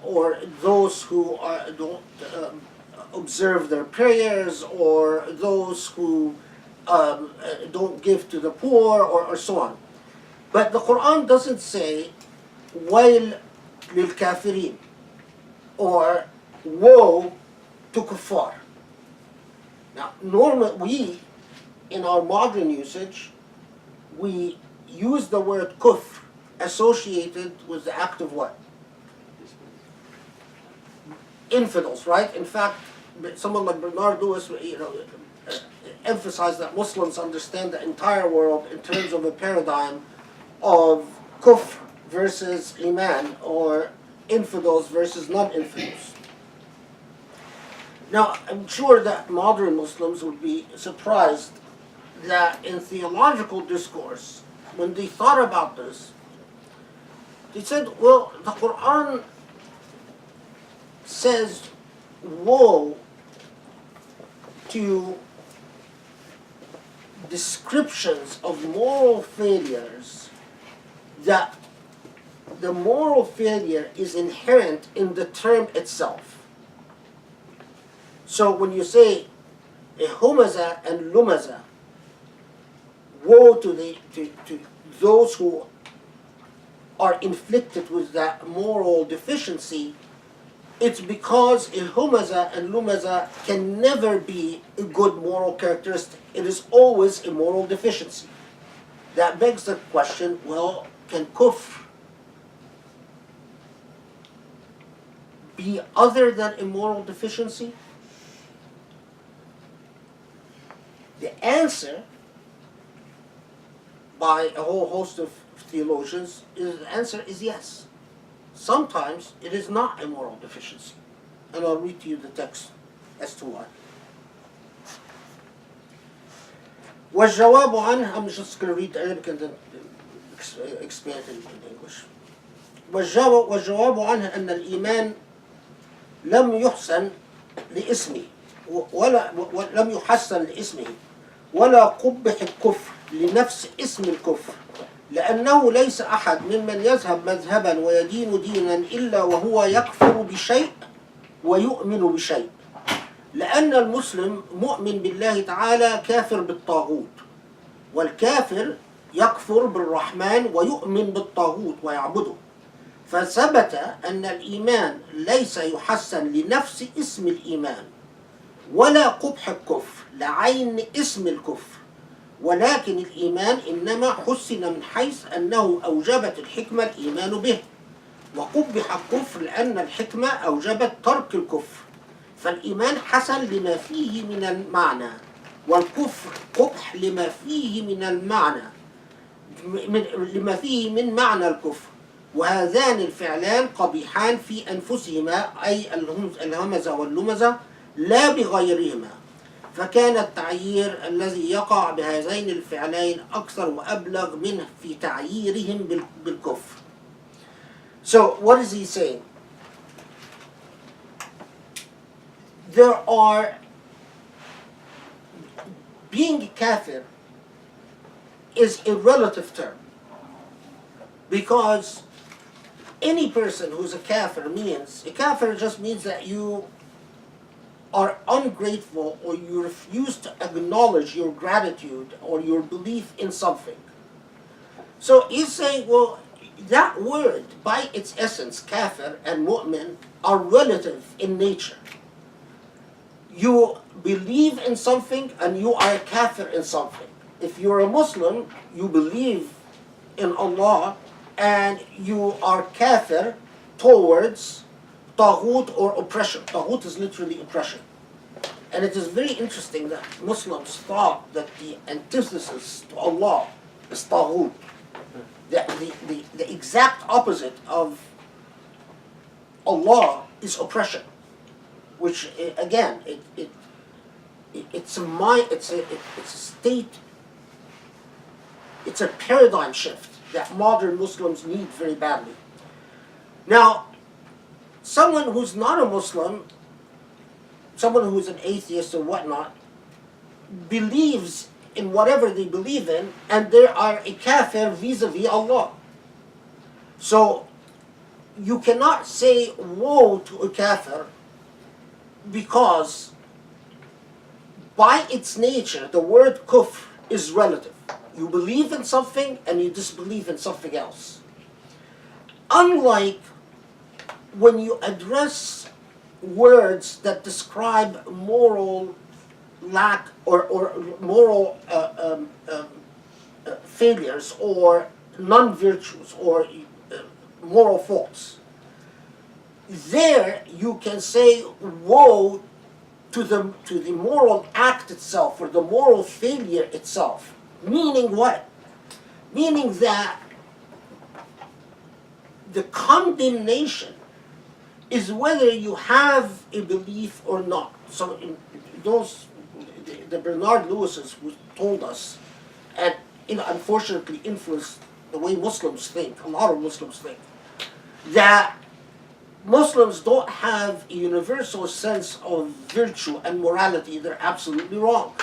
or those who don't observe their prayers, or those who don't give to the poor, or so on. But the Quran doesn't say وَيْلْ لِلْكَافِرِينَ or woe to kuffar. Now, normally we, in our modern usage, we use the word kufr associated with the act of what? Infidels, right? In fact, someone like Bernard Lewis, emphasized that Muslims understand the entire world in terms of a paradigm of kufr versus iman, or infidels versus non-infidels. Now, I'm sure that modern Muslims would be surprised that in theological discourse, when they thought about this, they said, well, the Quran says woe to descriptions of moral failures, that the moral failure is inherent in the term itself. So when you say Al-Humazah and Al-Humazah, woe to those who are inflicted with that moral deficiency, it's because Al-Humazah and Al-Humazah can never be a good moral characteristic. It is always a moral deficiency. That begs the question, well, can kufr be other than a moral deficiency? The answer, by a whole host of theologians, the answer is yes. Sometimes it is not a moral deficiency. And I'll read to you the text as to why. وَالْجَوَابُ عَنْهُ, I'm just going to read the Arabic and then expand it in English. وَالْجَوَابُ عَنْهُ أَنَّ الْإِيمَانِ لم يحسن لاسمه ولم يحسن لاسمه ولا قبح الكفر لنفس اسم الكفر، لأنه ليس أحد ممن يذهب مذهبا ويدين دينا إلا وهو يكفر بشيء ويؤمن بشيء، لأن المسلم مؤمن بالله تعالى كافر بالطاغوت، والكافر يكفر بالرحمن ويؤمن بالطاغوت ويعبده. فثبت أن الإيمان ليس يحسن لنفس اسم الإيمان ولا قبح الكفر لعين اسم الكفر، ولكن الإيمان إنما حسن من حيث أنه أوجبت الحكمة الإيمان به، وقبح الكفر لأن الحكمة أوجبت ترك الكفر. فالإيمان حسن لما فيه من المعنى، والكفر قبح لما فيه من المعنى، لما فيه من معنى الكفر، وهذان الفعلان قبيحان في أنفسهما، أي الهمزة واللمزة، لا بغيرهما. فكان التعيير الذي يقع بهذين الفعلين أكثر وأبلغ منه في تعييرهم بالكفر. So what is he saying? There are, being kafir is a relative term, because any person who's a kafir just means that you are ungrateful, or you refuse to acknowledge your gratitude or your belief in something. So he's saying, well, that word, by its essence, kafir and mu'min, are relative in nature. You believe in something and you are a kafir in something. If you're a Muslim, you believe in Allah and you are kafir towards taghut or oppression. Taghut is literally oppression. And it is very interesting that Muslims thought that the antithesis to Allah is taghut. The exact opposite of Allah is oppression, which again it's a state, it's a paradigm shift that modern Muslims need very badly. Now, someone who's not a Muslim, someone who's an atheist or whatnot, believes in whatever they believe in, and they are a kafir vis-a-vis Allah. So you cannot say woe to a kafir, because by its nature the word kufr is relative. You believe in something and you disbelieve in something else. Unlike when you address words that describe moral lack or moral failures or non-virtues or moral faults. There you can say woe to the moral act itself or the moral failure itself. Meaning what? Meaning that the condemnation is whether you have a belief or not. So in those, the Bernard Lewises who told us, and unfortunately influenced the way Muslims think, a lot of Muslims think, that Muslims don't have a universal sense of virtue and morality. They're absolutely wrong.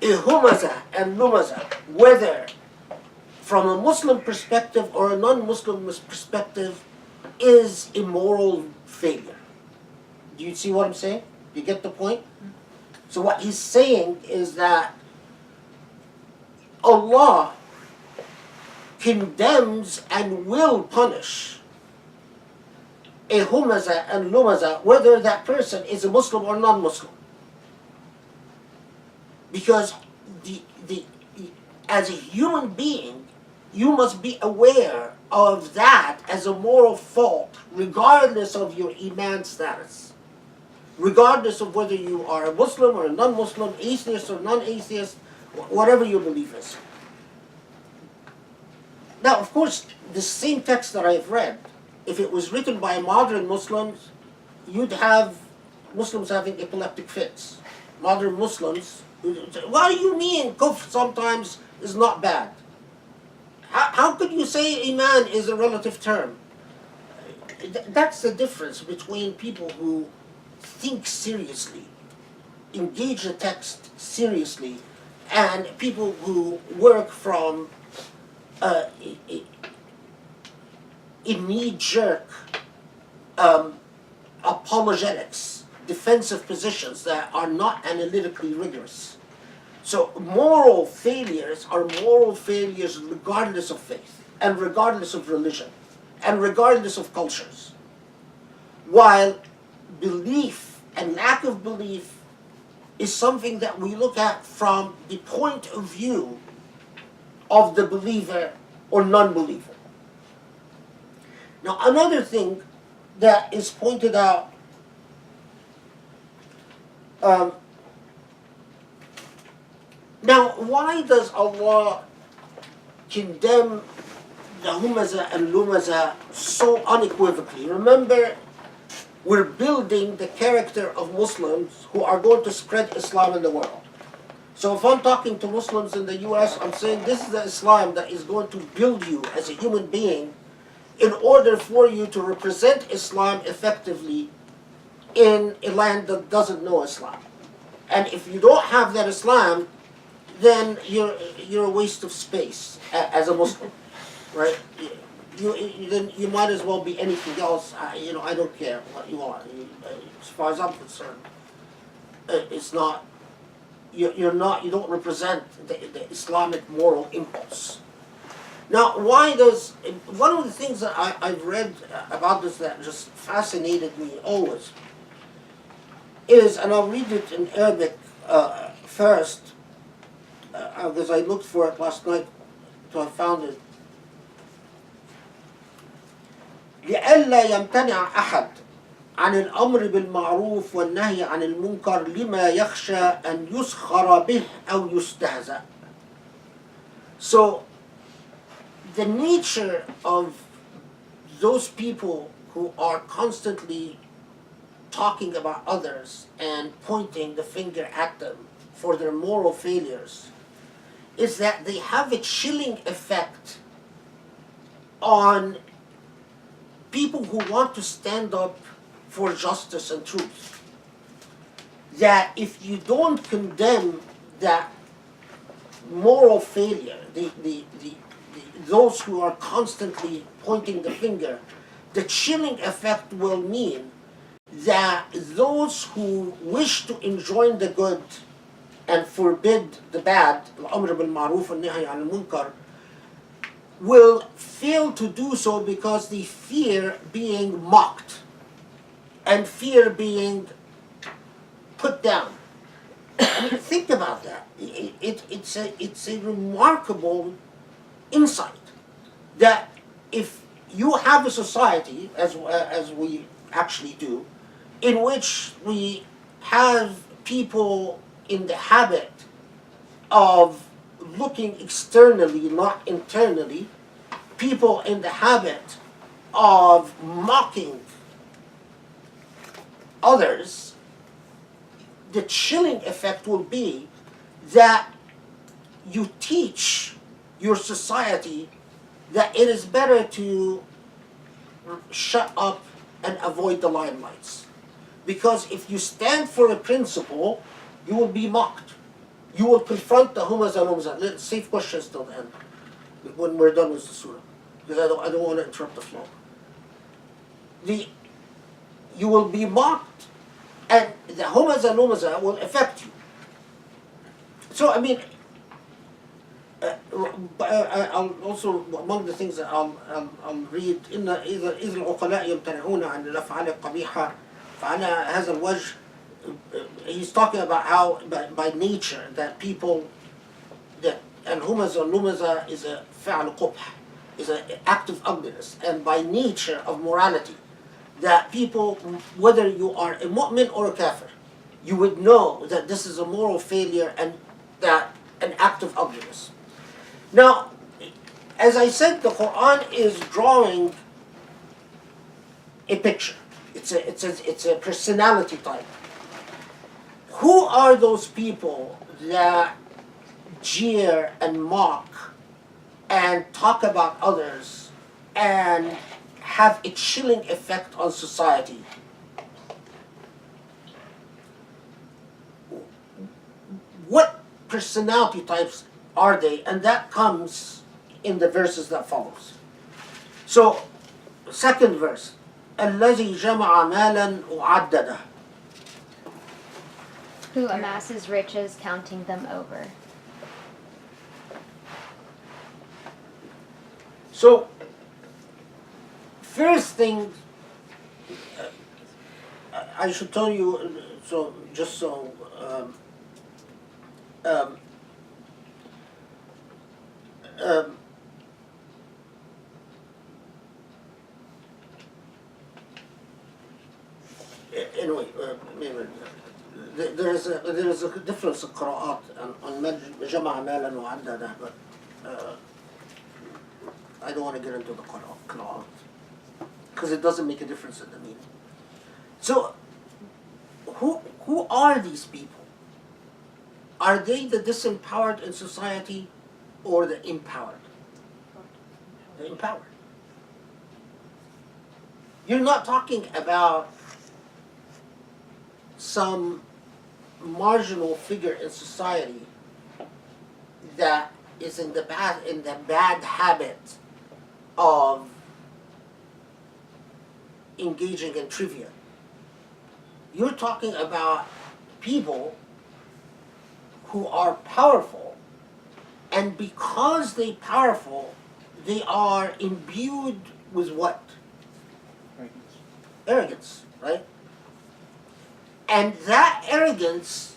Al-Humazah and Al-Humazah, whether from a Muslim perspective or a non-Muslim perspective, is a moral failure. Do you see what I'm saying? Do you get the point? So what he's saying is that Allah condemns and will punish a Humazah and Lumazah, whether that person is a Muslim or non-Muslim. Because as a human being, you must be aware of that as a moral fault, regardless of your Iman status. Regardless of whether you are a Muslim or a non-Muslim, atheist or non-atheist, whatever your belief is. Now, of course, the same text that I've read, if it was written by modern Muslims, you'd have Muslims having epileptic fits. Modern Muslims, what do you mean kufr sometimes is not bad? How could you say Iman is a relative term? That's the difference between people who think seriously, engage the text seriously, and people who work from a knee-jerk apologetics, defensive positions that are not analytically rigorous. So moral failures are moral failures regardless of faith, and regardless of religion, and regardless of cultures. While belief and lack of belief is something that we look at from the point of view of the believer or non-believer. Now, another thing that is pointed out now, why does Allah condemn the Humazah and Lumazah so unequivocally? Remember, we're building the character of Muslims who are going to spread Islam in the world. So if I'm talking to Muslims in the US, I'm saying this is the Islam that is going to build you as a human being in order for you to represent Islam effectively in a land that doesn't know Islam. And if you don't have that Islam, then you're a waste of space as a Muslim, right? You might as well be anything else. I don't care what you are. As far as I'm concerned, it's not. You don't represent the Islamic moral impulse. Now, why does one of the things that I've read about this that just fascinated me always is, and I'll read it in Arabic first, because I looked for it last night till I found it. لئلا يمتنع أحد عن الأمر بالمعروف والنهي عن المنكر لما يخشى أن يسخر به أو يستهزأ. So, the nature of those people who are constantly talking about others and pointing the finger at them for their moral failures is that they have a chilling effect on people who want to stand up for justice and truth, that if you don't condemn that moral failure, those who are constantly pointing the finger, the chilling effect will mean that those who wish to enjoin the good and forbid the bad, al-amr bil ma'ruf and nahy anil munkar, will fail to do so because they fear being mocked and fear being put down. I mean, think about that. It's a remarkable insight that if you have a society, as we actually do, in which we have people in the habit of looking externally, not internally, people in the habit of mocking others, the chilling effect will be that you teach your society that it is better to shut up and avoid the limelights. Because if you stand for a principle, you will be mocked. You will confront the Humazah. Let's save questions till the end, when we're done with the surah, because I don't want to interrupt the flow. You will be mocked, and the Humazah will affect you. So I mean, I'll also, among the things that I'll read, إن إذ العقلاء يمتنعون عن الأفعال القبيحة فعلى هذا الوجه. He's talking about how by nature that people, that Al-Humazah is a فعل قبح, is an act of ugliness, and by nature of morality, that people, whether you are a mu'min or a kafir, you would know that this is a moral failure and that an act of ugliness. Now, as I said, the Quran is drawing a picture. It's a personality type. Who are those people that jeer and mock and talk about others and have a chilling effect on society? What personality types are they? And that comes in the verses that follows. So, second verse, الذي جمع مالا وعدده. Who amasses riches, counting them over. So, first thing I should tell you, so just so anyway, there is a difference in قراءات on جمع مالا وعدده, but I don't want to get into the قراءات because it doesn't make a difference in the meaning. So, who are these people? Are they the disempowered in society or the empowered? The empowered. You're not talking about some marginal figure in society that is in the bad habit of engaging in trivia. You're talking about people who are powerful, and because they're powerful, they are imbued with what? Arrogance, right? And that arrogance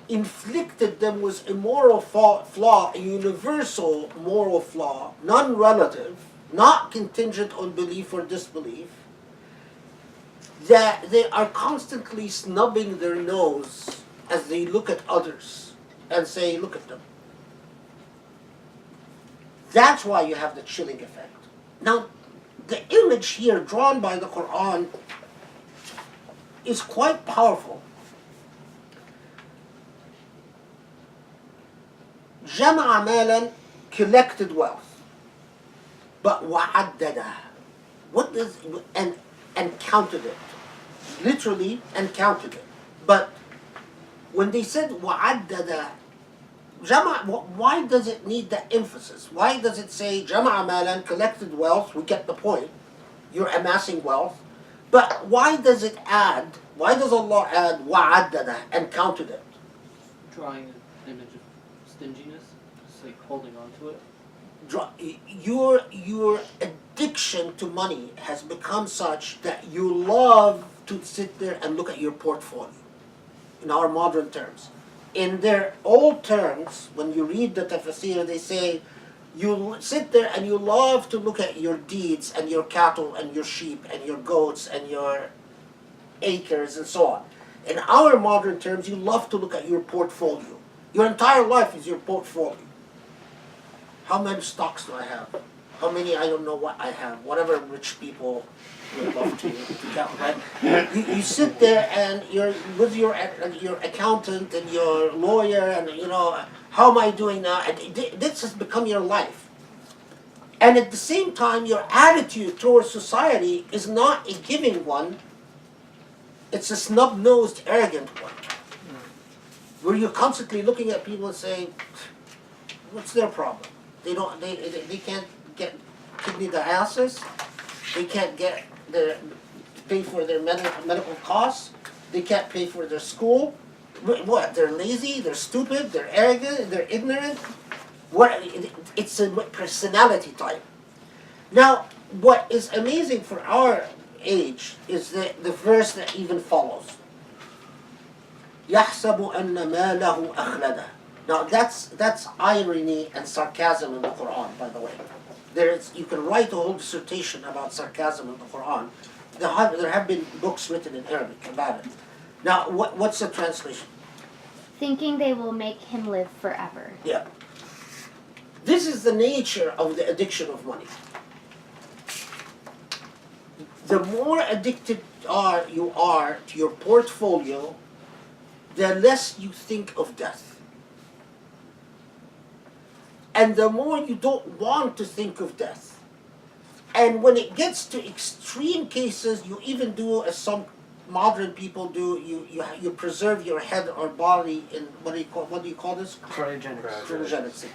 inflicted them with a moral flaw, a universal moral flaw, non-relative, not contingent on belief or disbelief, that they are constantly snubbing their nose as they look at others and say, look at them. That's why you have the chilling effect. Now, the image here drawn by the Quran is quite powerful. جمع مالا, collected wealth. But وَعَدَّدَ. What does, and counted it. Literally, and counted it. But when they said وَعَدَّدَ, why does it need that emphasis? Why does it say جَمَعَ مَالًا, collected wealth? We get the point. You're amassing wealth. But why does it add, why does Allah add وَعَدَّدَ and counted it? Drawing an image of stinginess, just like holding on to it. Your addiction to money has become such that you love to sit there and look at your portfolio, in our modern terms. In their old terms, when you read the tafsir, they say you sit there and you love to look at your deeds and your cattle and your sheep and your goats and your acres and so on. In our modern terms, you love to look at your portfolio. Your entire life is your portfolio. How many stocks do I have? How many, I don't know what I have. Whatever rich people would love to count, right? You sit there and you're with your accountant and your lawyer and, how am I doing now? And this has become your life. And at the same time, your attitude towards society is not a giving one. It's a snub-nosed, arrogant one. Where you're constantly looking at people and saying, what's their problem? They can't get kidney dialysis. They can't pay for their medical costs. They can't pay for their school. What? They're lazy. They're stupid. They're arrogant. They're ignorant. It's a personality type. Now, what is amazing for our age is the verse that even follows. يَحْسَبُ أَنَّ مَالَهُ أَخْلَدَهُ. Now that's irony and sarcasm in the Quran, by the way. You can write a whole dissertation about sarcasm in the Quran. There have been books written in Arabic about it. Now, what's the translation? Thinking they will make him live forever. Yeah. This is the nature of the addiction of money. The more addicted you are to your portfolio, the less you think of death. And the more you don't want to think of death. And when it gets to extreme cases, you even do, as some modern people do, you preserve your head or body in, what do you call this? Cryogenics.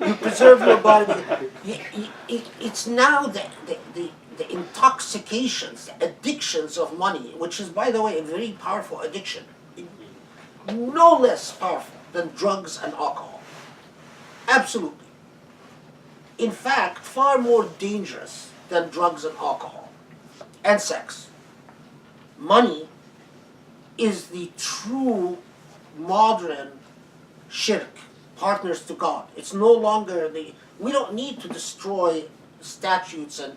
You preserve your body. It's now the intoxications, the addictions of money, which is, by the way, a very powerful addiction. No less powerful than drugs and alcohol. Absolutely. In fact, far more dangerous than drugs and alcohol and sex. Money is the true modern shirk, partners to God. It's no longer we don't need to destroy statutes and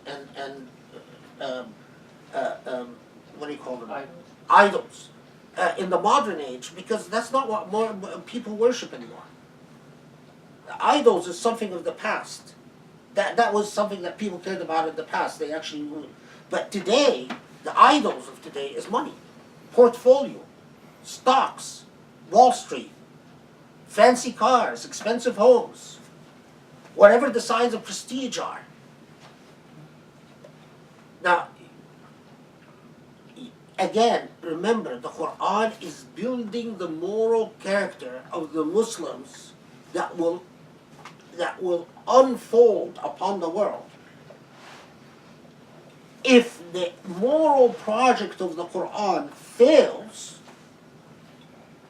what do you call them? Idols. In the modern age, because that's not what more people worship anymore. Idols is something of the past. That was something that people cared about in the past. They actually would. But today, the idols of today is money, portfolio, stocks, Wall Street, fancy cars, expensive homes, whatever the signs of prestige are. Now, again, remember, the Quran is building the moral character of the Muslims that will unfold upon the world. If the moral project of the Quran fails,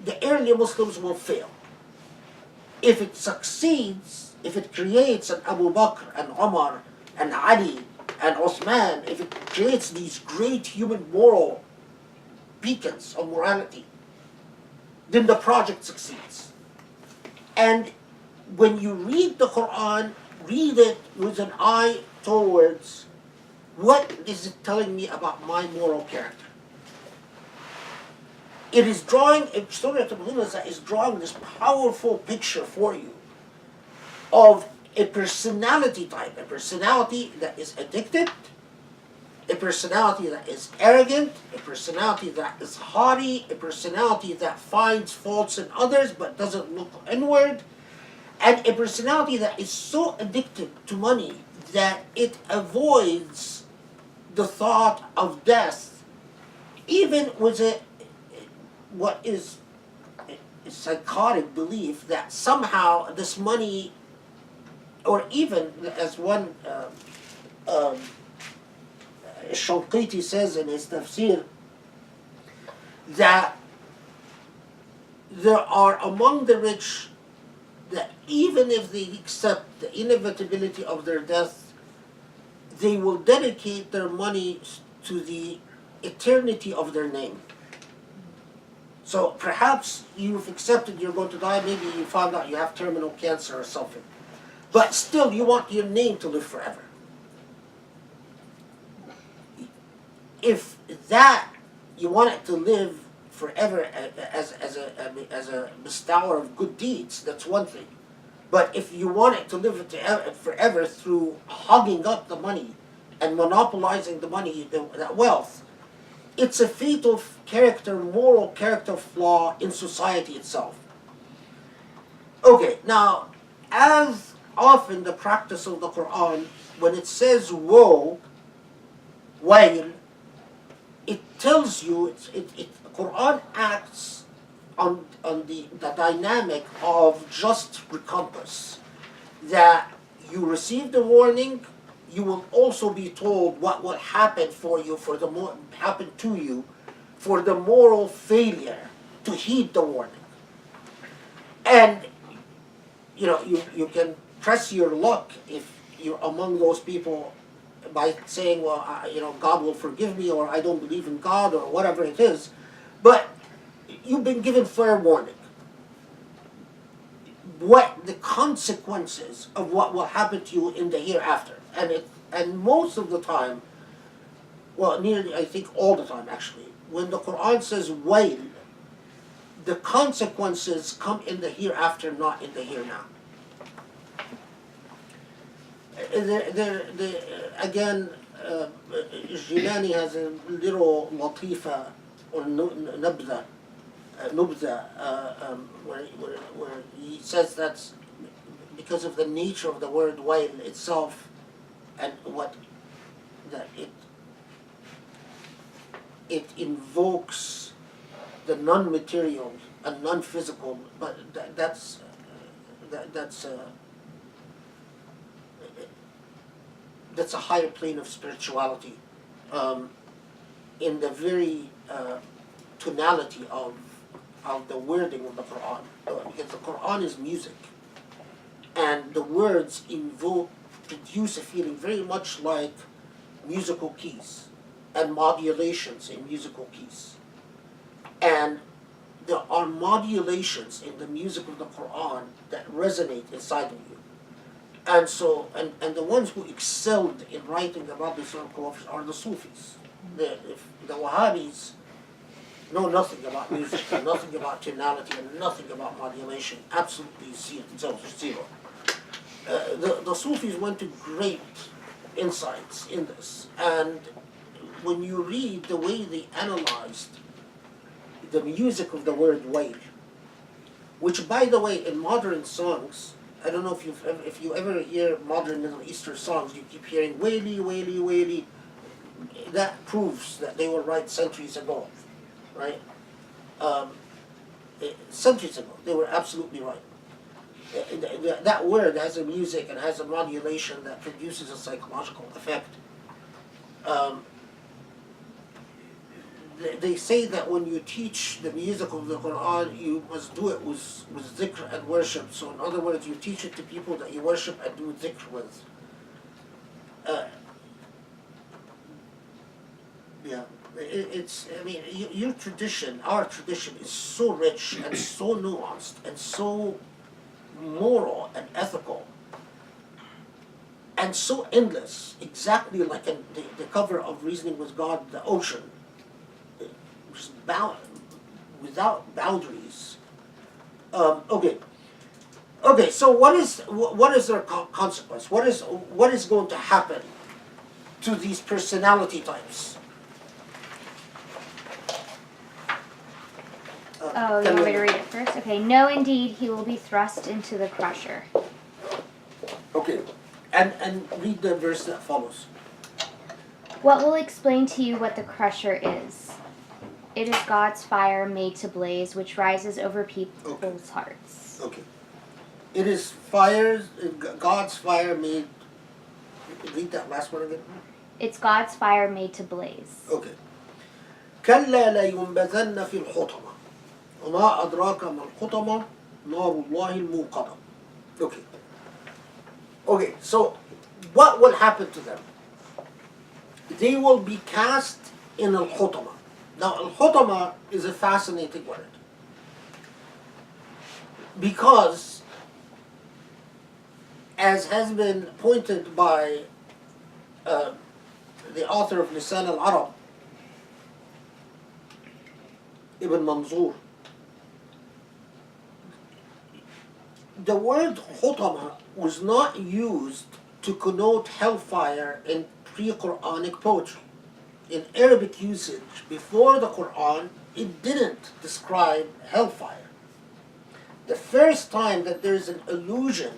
the early Muslims will fail. If it succeeds, if it creates an Abu Bakr and Umar and Ali and Uthman, if it creates these great human moral beacons of morality, then the project succeeds. And when you read the Quran, read it with an eye towards what is it telling me about my moral character. It is drawing, Surah Al-Humazah is drawing this powerful picture for you of a personality type, a personality that is addicted, a personality that is arrogant, a personality that is haughty, a personality that finds faults in others but doesn't look inward, and a personality that is so addicted to money that it avoids the thought of death, even with what is a psychotic belief that somehow this money, or even as one Shanqiti says in his tafsir, that there are among the rich that even if they accept the inevitability of their death, they will dedicate their money to the eternity of their name. So perhaps you've accepted you're going to die, maybe you found out you have terminal cancer or something, but still you want your name to live forever. If that, you want it to live forever as a bestower of good deeds, that's one thing. But if you want it to live forever through hogging up the money and monopolizing the money, that wealth, it's a fatal moral character flaw in society itself. Okay, now, as often the practice of the Quran, when it says woe, wail, it tells you, the Quran acts on the dynamic of just recompense. That you received a warning, you will also be told what will happen for you, happen to you, for the moral failure to heed the warning. And you can press your luck if you're among those people by saying, well, God will forgive me, or I don't believe in God, or whatever it is. But you've been given fair warning. What the consequences of what will happen to you in the hereafter. And most of the time, well, nearly, I think all the time actually, when the Quran says wail, the consequences come in the hereafter, not in the here now. Again, Jilani has a little latifa or nubza, where he says that's because of the nature of the word wail itself, and that it invokes the non-material and non-physical, but that's a higher plane of spirituality, in the very tonality of the wording of the Quran, because the Quran is music, and the words produce a feeling very much like musical keys and modulations in musical keys. And there are modulations in the music of the Quran that resonate inside of you. And so, and the ones who excelled in writing about the Surah are the Sufis. The Wahhabis know nothing about music, and nothing about tonality, and nothing about modulation. Absolutely zero. The Sufis went to great insights in this. And when you read the way they analyzed the music of the word wail, which, by the way, in modern songs, I don't know if you ever hear modern Middle Eastern songs, you keep hearing waily, waily, waily. That proves that they were right centuries ago, right? Centuries ago, they were absolutely right. That word has a music and has a modulation that produces a psychological effect. They say that when you teach the music of the Quran, you must do it with dhikr and worship. So in other words, you teach it to people that you worship and do dhikr with. Your tradition, our tradition, is so rich and so nuanced and so moral and ethical and so endless, exactly like in the cover of Reasoning with God, the ocean, just without boundaries. Okay. So what is their consequence? What is going to happen to these personality types? Oh, you want me to read it first? Okay. No, indeed, he will be thrust into the crusher. Okay. And read the verse that follows. What will explain to you what the crusher is? It is God's fire made to blaze, which rises over people's hearts. Okay. It is God's fire made. Read that last one again. It's God's fire made to blaze. Okay. كلا لينبذن في الحطمة وما أدراك ما الحطمة نار الله الموقدة. Okay. Okay, so what will happen to them? They will be cast in al-hutama. Now, al-hutama is a fascinating word because, as has been pointed by the author of Lisan al-Arab, Ibn Manzur, the word hutama was not used to connote hellfire in pre-Quranic poetry. In Arabic usage, before the Quran, it didn't describe hellfire. The first time that there's an allusion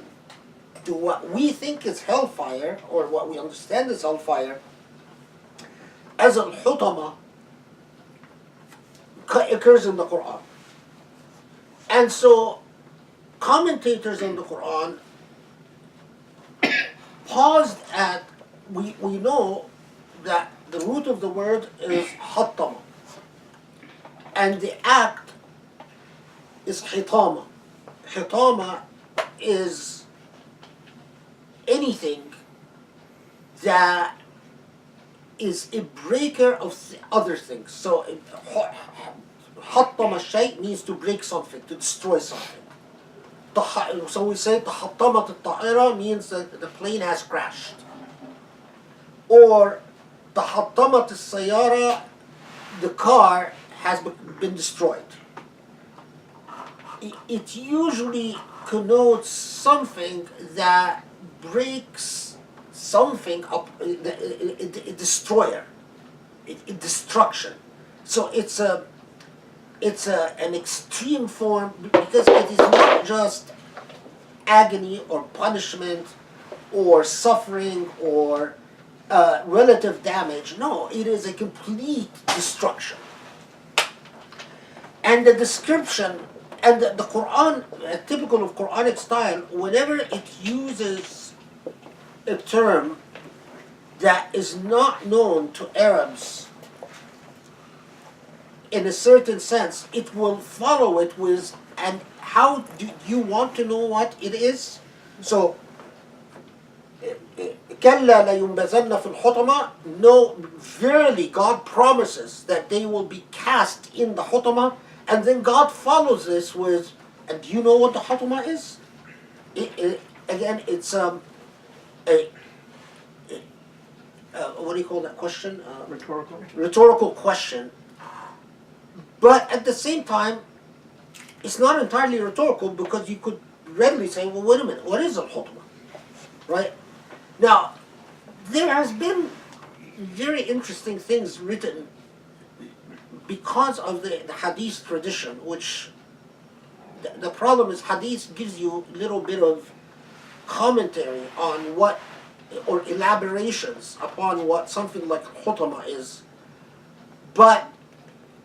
to what we think is hellfire, or what we understand as hellfire, as al-hutama, occurs in the Quran. And so, commentators on the Quran paused at, we know that the root of the word is hattama, and the act is hitama. Hitama is anything that is a breaker of other things. So, hattama shay means to break something, to destroy something. So we say تحطمت الطائرة means that the plane has crashed. Or تحطمت السيارة, the car has been destroyed. It usually connotes something that breaks something up, a destroyer, a destruction. So it's an extreme form because it is not just agony or punishment or suffering or relative damage. No, it is a complete destruction. And the description, and the Quran, typical of Quranic style, whenever it uses a term that is not known to Arabs in a certain sense, it will follow it with, and how do you want to know what it is? So, كَلَّا لَيُنْبَذَنَّ فِي الْحُطَمَةِ, no, verily God promises that they will be cast in the hutama, and then God follows this with, and do you know what the hutama is? Again, it's what do you call that question? Rhetorical question. But at the same time, it's not entirely rhetorical because you could readily say, well, wait a minute, what is al-hutma? Right? Now, there has been very interesting things written because of the hadith tradition, which the problem is hadith gives you a little bit of commentary on what, or elaborations upon what something like hutama is. But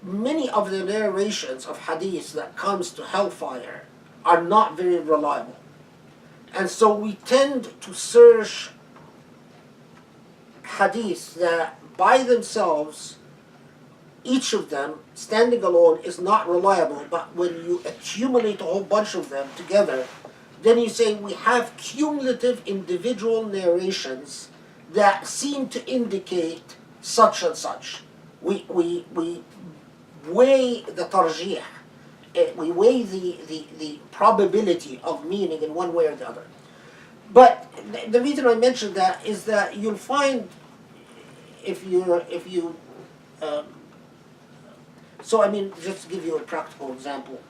many of the narrations of hadith that comes to hellfire are not very reliable. And so we tend to search hadith that by themselves, each of them, standing alone, is not reliable, but when you accumulate a whole bunch of them together, then you say we have cumulative individual narrations that seem to indicate such and such. We weigh the tarjih, we weigh the probability of meaning in one way or the other. But the reason I mentioned that is that you'll find so I mean, just to give you a practical example.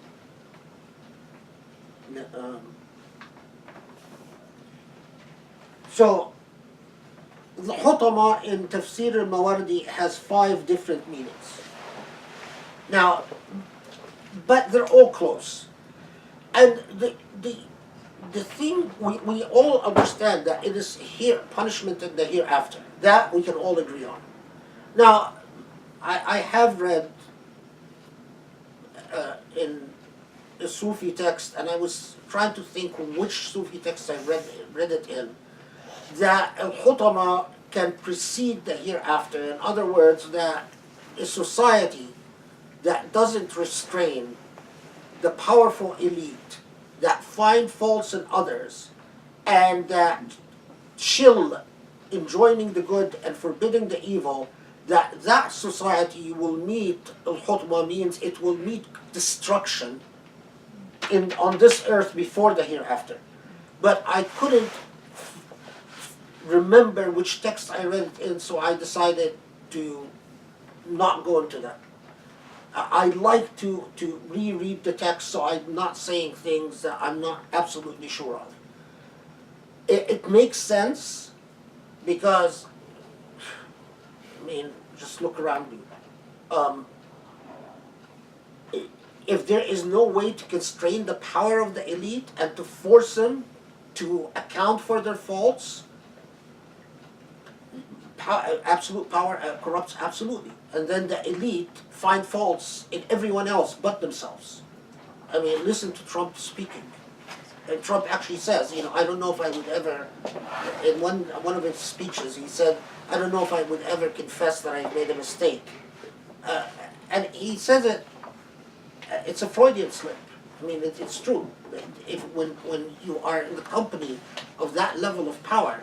So the hutama in Tafsir al-Mawardi has 5 different meanings. Now, but they're all close. And the thing we all understand that it is here punishment in the hereafter. That we can all agree on. Now, I have read in a Sufi text, and I was trying to think which Sufi text I read it in, that al-hutama can precede the hereafter. In other words, that a society that doesn't restrain the powerful elite, that find faults in others, and that chill in joining the good and forbidding the evil, that society will meet, al-hutma means it will meet destruction on this earth before the hereafter. But I couldn't remember which text I read it in, so I decided to not go into that. I like to reread the text so I'm not saying things that I'm not absolutely sure of. It makes sense because, I mean, just look around you. If there is no way to constrain the power of the elite and to force them to account for their faults, absolute power corrupts absolutely. And then the elite find faults in everyone else but themselves. I mean, listen to Trump speaking. And Trump actually says, I don't know if I would ever, in one of his speeches, he said, I don't know if I would ever confess that I made a mistake. And he says it, it's a Freudian slip. I mean, it's true. When you are in the company of that level of power,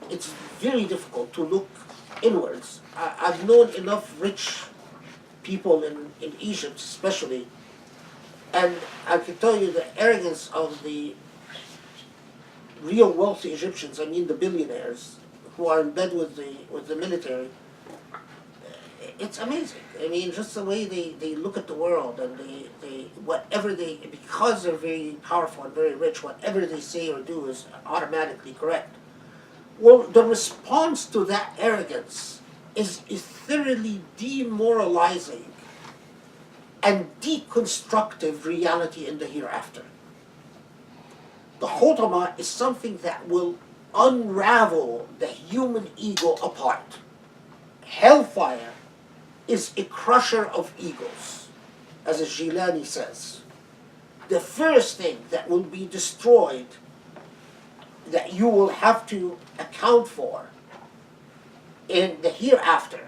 it's very difficult to look inwards. I've known enough rich people in Egypt especially, and I can tell you the arrogance of the real wealthy Egyptians, I mean the billionaires, who are in bed with the military, it's amazing. I mean, just the way they look at the world, and because they're very powerful and very rich, whatever they say or do is automatically correct. Well, the response to that arrogance is thoroughly demoralizing and deconstructive reality in the hereafter. The hutama is something that will unravel the human ego apart. Hellfire is a crusher of egos, as Jilani says. The first thing that will be destroyed, that you will have to account for in the hereafter,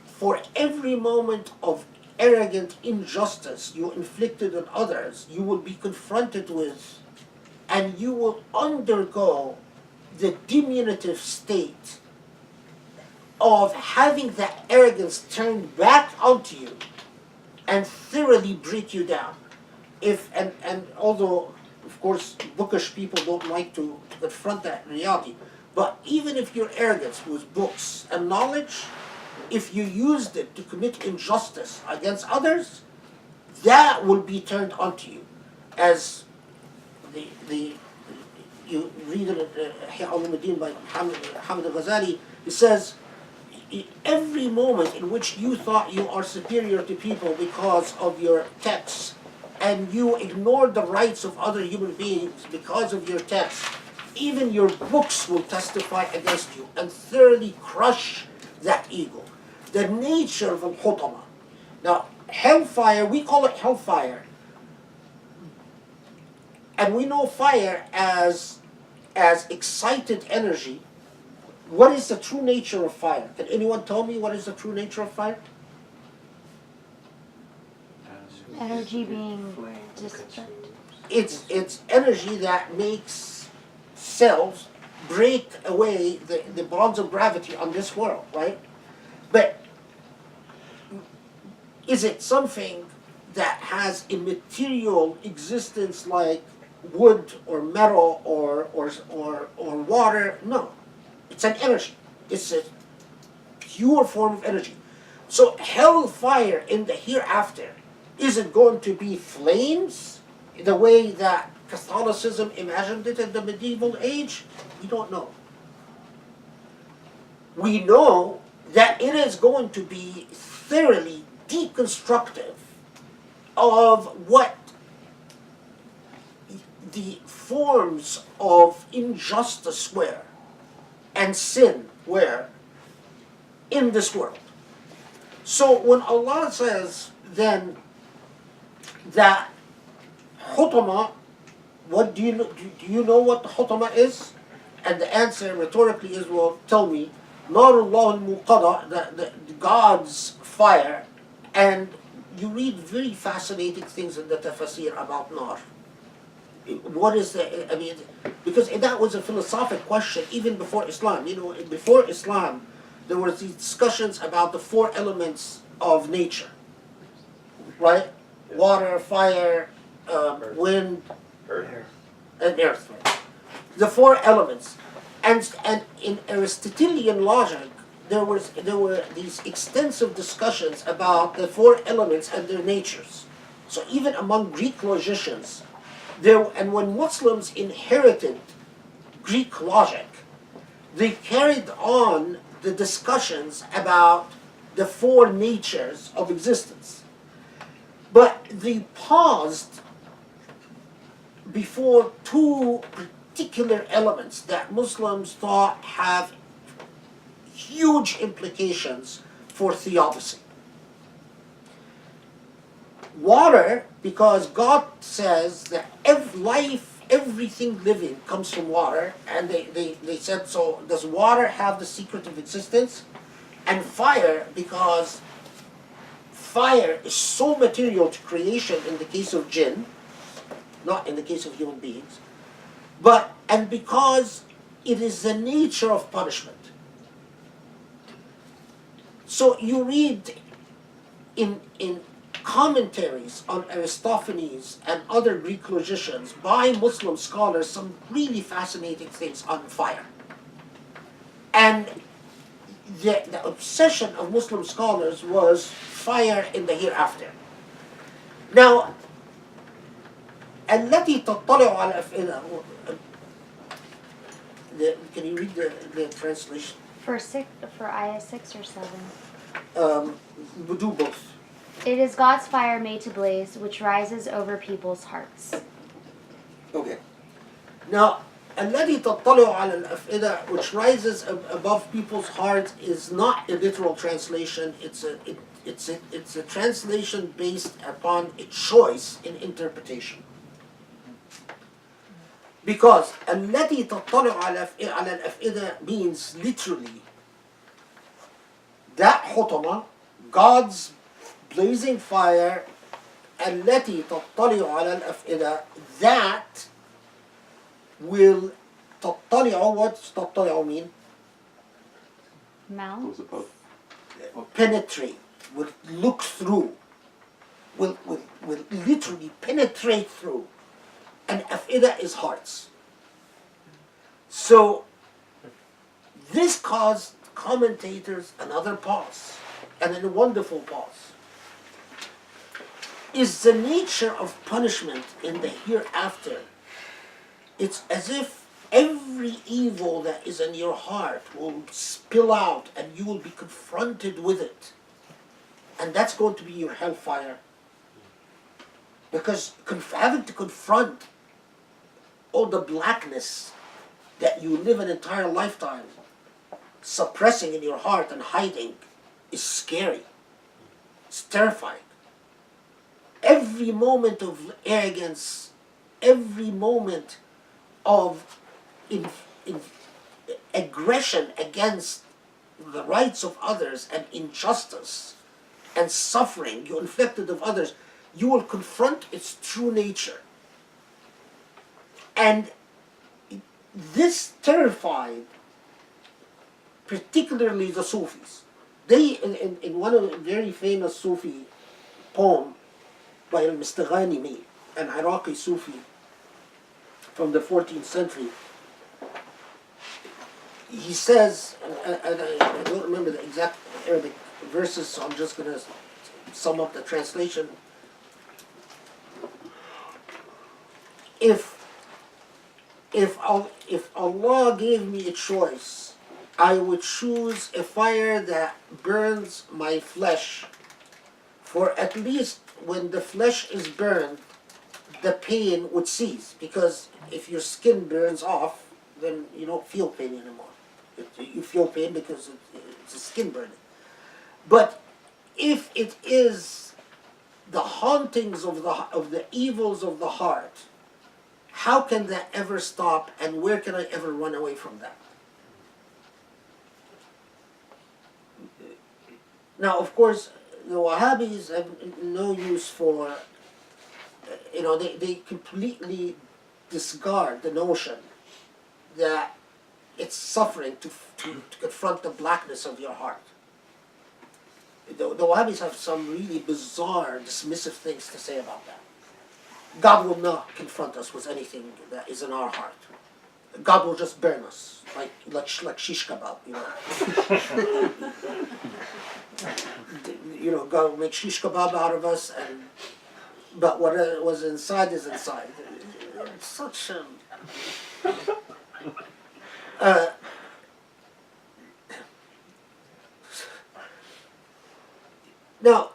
for every moment of arrogant injustice you inflicted on others, you will be confronted with, and you will undergo the diminutive state of having that arrogance turned back onto you and thoroughly break you down. And although, of course, bookish people don't like to confront that reality, but even if your arrogance was books and knowledge, if you used it to commit injustice against others, that will be turned onto you. As you read it in Al-Humazah by Hamid al-Ghazali, he says, every moment in which you thought you are superior to people because of your texts, and you ignored the rights of other human beings because of your texts, even your books will testify against you and thoroughly crush that ego. The nature of al-hutama. Now, hellfire, we call it hellfire. And we know fire as excited energy. What is the true nature of fire? Can anyone tell me what is the true nature of fire? Energy being dispersed. It's energy that makes cells break away the bonds of gravity on this world, right? But is it something that has a material existence like wood or metal or water? No. It's an energy. It's a pure form of energy. So hellfire in the hereafter, is it going to be flames the way that Catholicism imagined it in the medieval age? We don't know. We know that it is going to be thoroughly deconstructive of what the forms of injustice were and sin were in this world. So when Allah says then that hutama, what do you know what the hutama is? And the answer rhetorically is, well, tell me. Narullah al-muqada, the God's fire. And you read very fascinating things in the tafsir about nar. What is the, I mean, because that was a philosophic question even before Islam. You know, before Islam, there were these discussions about the four elements of nature, right? Water, fire, wind, and earth. Right? The four elements. And in Aristotelian logic, there were these extensive discussions about the four elements and their natures. So even among Greek logicians, and when Muslims inherited Greek logic, they carried on the discussions about the four natures of existence. But they paused before two particular elements that Muslims thought have huge implications for theodicy. Water, because God says that everything living comes from water, and they said, so does water have the secret of existence? And fire, because fire is so material to creation in the case of jinn, not in the case of human beings, and because it is the nature of punishment. So you read in commentaries on Aristophanes and other Greek logicians by Muslim scholars some really fascinating things on fire. And the obsession of Muslim scholars was fire in the hereafter. Now, التي تطلع على أفئدة. Can you read the translation? For ayah 6 or 7. We'll do both. It is God's fire made to blaze, which rises over people's hearts. Okay. Now, الذي تطلع على الأفئدة, which rises above people's hearts, is not a literal translation. It's a translation based upon a choice in interpretation. Because التي تطلع على الأفئدة means literally that hutama, God's blazing fire, التي تطلع على الأفئدة, that will تطلع, what's تطلع mean? Mount? Penetrate, will look through, will literally penetrate through. And afida is hearts. So this caused commentators another pause, and a wonderful pause. Is the nature of punishment in the hereafter? It's as if every evil that is in your heart will spill out and you will be confronted with it. And that's going to be your hellfire. Because having to confront all the blackness that you live an entire lifetime suppressing in your heart and hiding is scary. It's terrifying. Every moment of arrogance, every moment of aggression against the rights of others and injustice and suffering you inflicted of others, you will confront its true nature. And this terrified particularly the Sufis. They, in one of the very famous Sufi poem by al-Mustaghanimi, an Iraqi Sufi from the 14th century, he says, and I don't remember the exact Arabic verses, so I'm just going to sum up the translation. If Allah gave me a choice, I would choose a fire that burns my flesh, for at least when the flesh is burned, the pain would cease. Because if your skin burns off, then you don't feel pain anymore. You feel pain because it's a skin burning. But if it is the hauntings of the evils of the heart, how can that ever stop, and where can I ever run away from that? Now, of course, the Wahhabis have no use for, they completely discard the notion that it's suffering to confront the blackness of your heart. The Wahhabis have some really bizarre, dismissive things to say about that. God will not confront us with anything that is in our heart. God will just burn us, like shish kebab, God will make shish kebab out of us, but what was inside is inside. It's such now,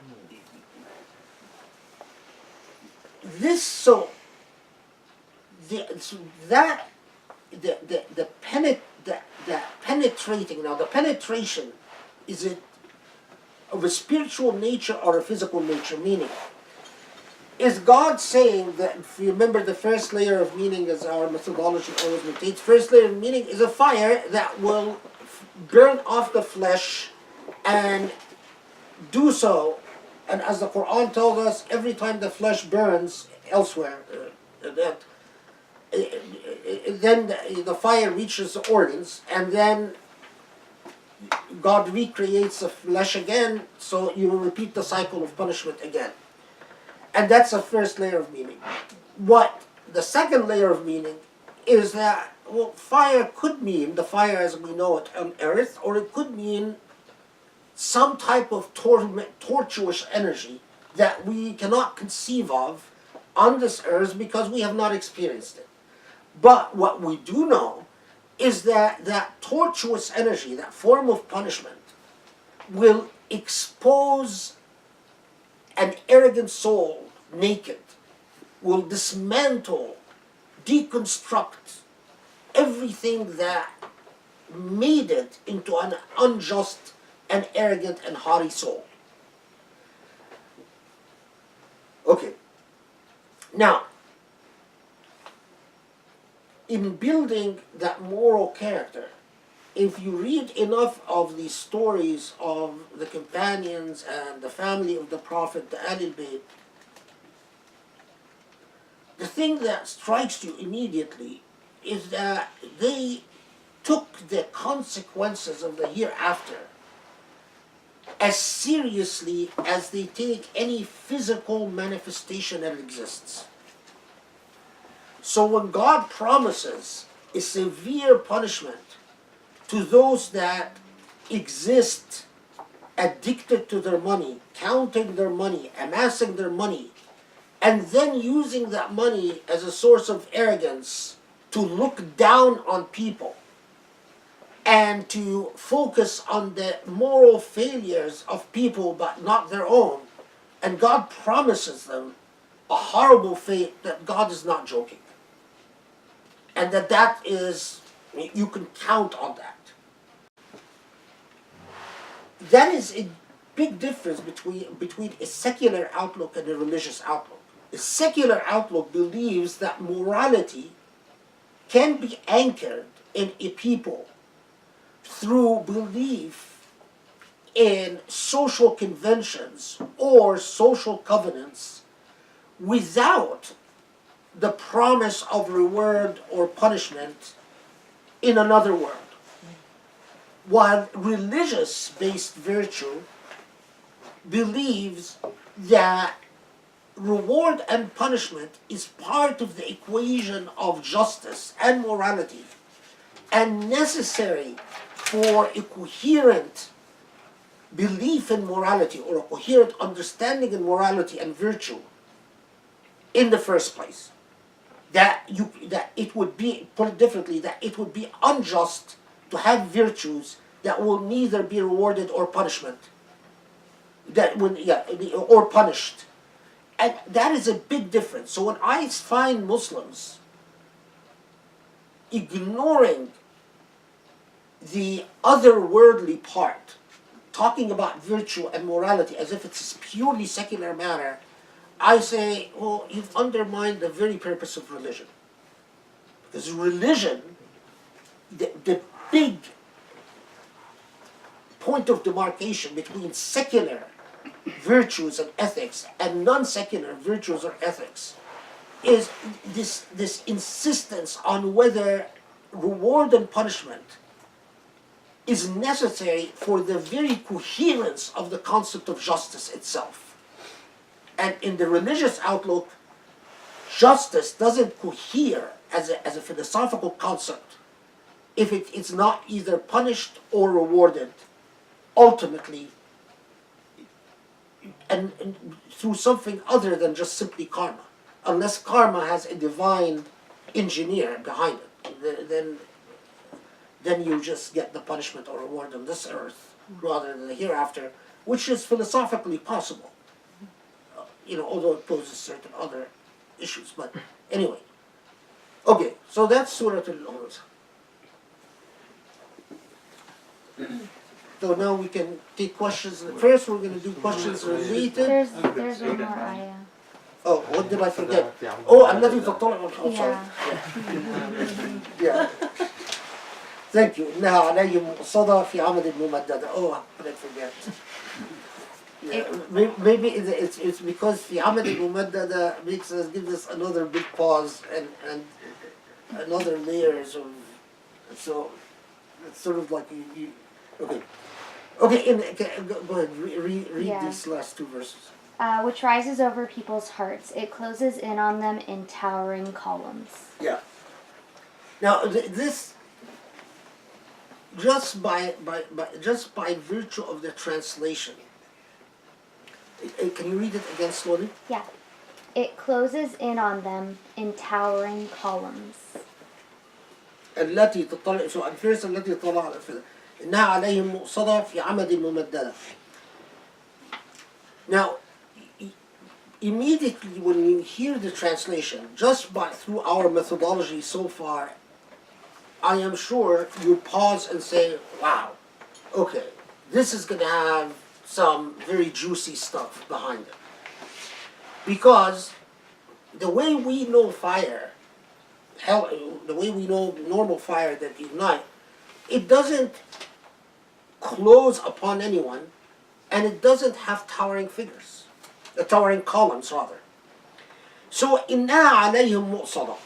penetrating. Now, the penetration, is it of a spiritual nature or a physical nature? Meaning, is God saying that, if you remember, the first layer of meaning, as our methodology always maintains, first layer of meaning is a fire that will burn off the flesh and do so. And as the Quran tells us, every time the flesh burns elsewhere, then the fire reaches the organs, and then God recreates the flesh again, so you will repeat the cycle of punishment again. And that's the first layer of meaning. What the second layer of meaning is that, fire could mean the fire as we know it on earth, or it could mean some type of tortuous energy that we cannot conceive of on this earth because we have not experienced it. But what we do know is that that tortuous energy, that form of punishment, will expose an arrogant soul naked, will dismantle, deconstruct everything that made it into an unjust and arrogant and haughty soul. Okay. Now, in building that moral character, if you read enough of the stories of the companions and the family of the Prophet, the Ahlul Bayt, the thing that strikes you immediately is that they took the consequences of the hereafter as seriously as they take any physical manifestation that exists. So when God promises a severe punishment to those that exist addicted to their money, counting their money, amassing their money, and then using that money as a source of arrogance to look down on people and to focus on the moral failures of people but not their own, and God promises them a horrible fate, that God is not joking. And that is, you can count on that. That is a big difference between a secular outlook and a religious outlook. A secular outlook believes that morality can be anchored in a people through belief in social conventions or social covenants without the promise of reward or punishment in another world. While religious-based virtue believes that reward and punishment is part of the equation of justice and morality, and necessary for a coherent belief in morality or a coherent understanding in morality and virtue in the first place. That it would be, put it differently, that it would be unjust to have virtues that will neither be rewarded or punishment, or punished. And that is a big difference. So when I find Muslims ignoring the otherworldly part, talking about virtue and morality as if it's a purely secular matter, I say, well, you've undermined the very purpose of religion. Because religion, the big point of demarcation between secular virtues and ethics and non-secular virtues or ethics is this insistence on whether reward and punishment is necessary for the very coherence of the concept of justice itself. And in the religious outlook, justice doesn't cohere as a philosophical concept if it's not either punished or rewarded ultimately, and through something other than just simply karma. Unless karma has a divine engineer behind it, then you just get the punishment or reward on this earth rather than the hereafter, which is philosophically possible. Although it poses certain other issues. But anyway. Okay, so that's Surah Al-Humazah. So now we can take questions. First we're going to do questions related. There's one more ayah. Oh, what did I forget? Oh, الذي تطلع on sorry. Yeah. Thank you. إنها عليهم مؤصدة في عمد ممددة. Oh, I did forget. Yeah. Maybe it's because في عمد ممددة gives us another big pause and another layers of, so it's sort of like you okay. Go ahead, read Yeah. these last two verses. Which rises over people's hearts. It closes in on them in towering columns. Yeah. Now this, just by virtue of the translation. Can you read it again slowly? Yeah. It closes in on them in towering columns. التي تطلع. So at first التي تطلع إنها عليهم مؤصدة في عمد ممددة. Now, immediately when you hear the translation, just through our methodology so far, I am sure you pause and say, wow, okay, this is going to have some very juicy stuff behind it. Because the way we know fire, the way we know normal fire that ignite, it doesn't close upon anyone, and it doesn't have towering towering columns rather. So إنها عليهم مؤصدة.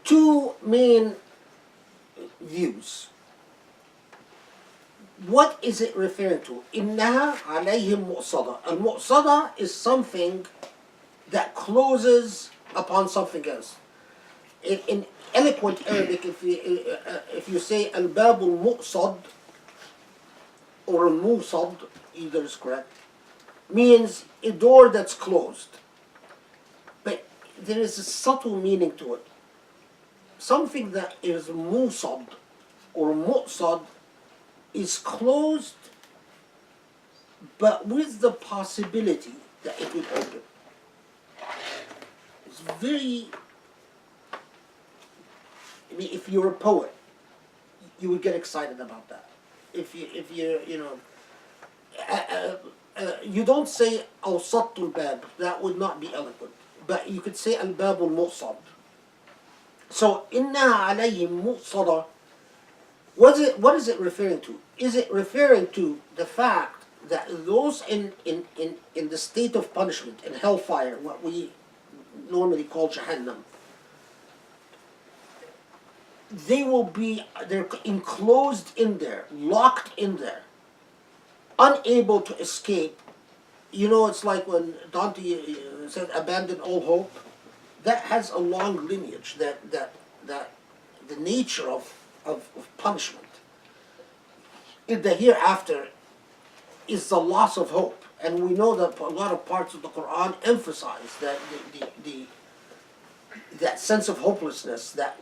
Two main views. What is it referring to? إنها عليهم مؤصدة. المؤصدة is something that closes upon something else. In eloquent Arabic, if you say الباب المؤصد or الموصد, either is correct, means a door that's closed. But there is a subtle meaning to it. Something that is موصد or مؤصد is closed, but with the possibility that it will open. It's very, if you're a poet, you would get excited about that. If you're, you don't say أوسطت الباب, that would not be eloquent. But you could say الباب المؤصد. So إنها عليهم مؤصدة. What is it referring to? Is it referring to the fact that those in the state of punishment, in hellfire, what we normally call Jahannam, they're enclosed in there, locked in there, unable to escape. It's like when Dante said, abandon all hope. That has a long lineage, that the nature of punishment in the hereafter is the loss of hope. And we know that a lot of parts of the Quran emphasize that that sense of hopelessness that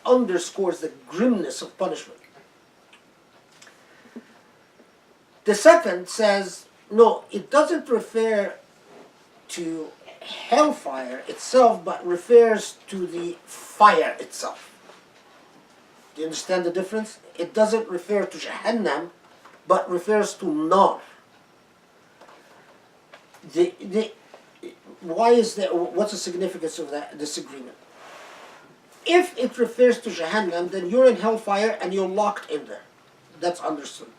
underscores the grimness of punishment. The second says No, it doesn't refer to hellfire itself, but refers to the fire itself. Do you understand the difference? It doesn't refer to Jahannam, but refers to Nar. Why is that? What's the significance of that disagreement? If it refers to Jahannam, then you're in hellfire and you're locked in there. That's understood.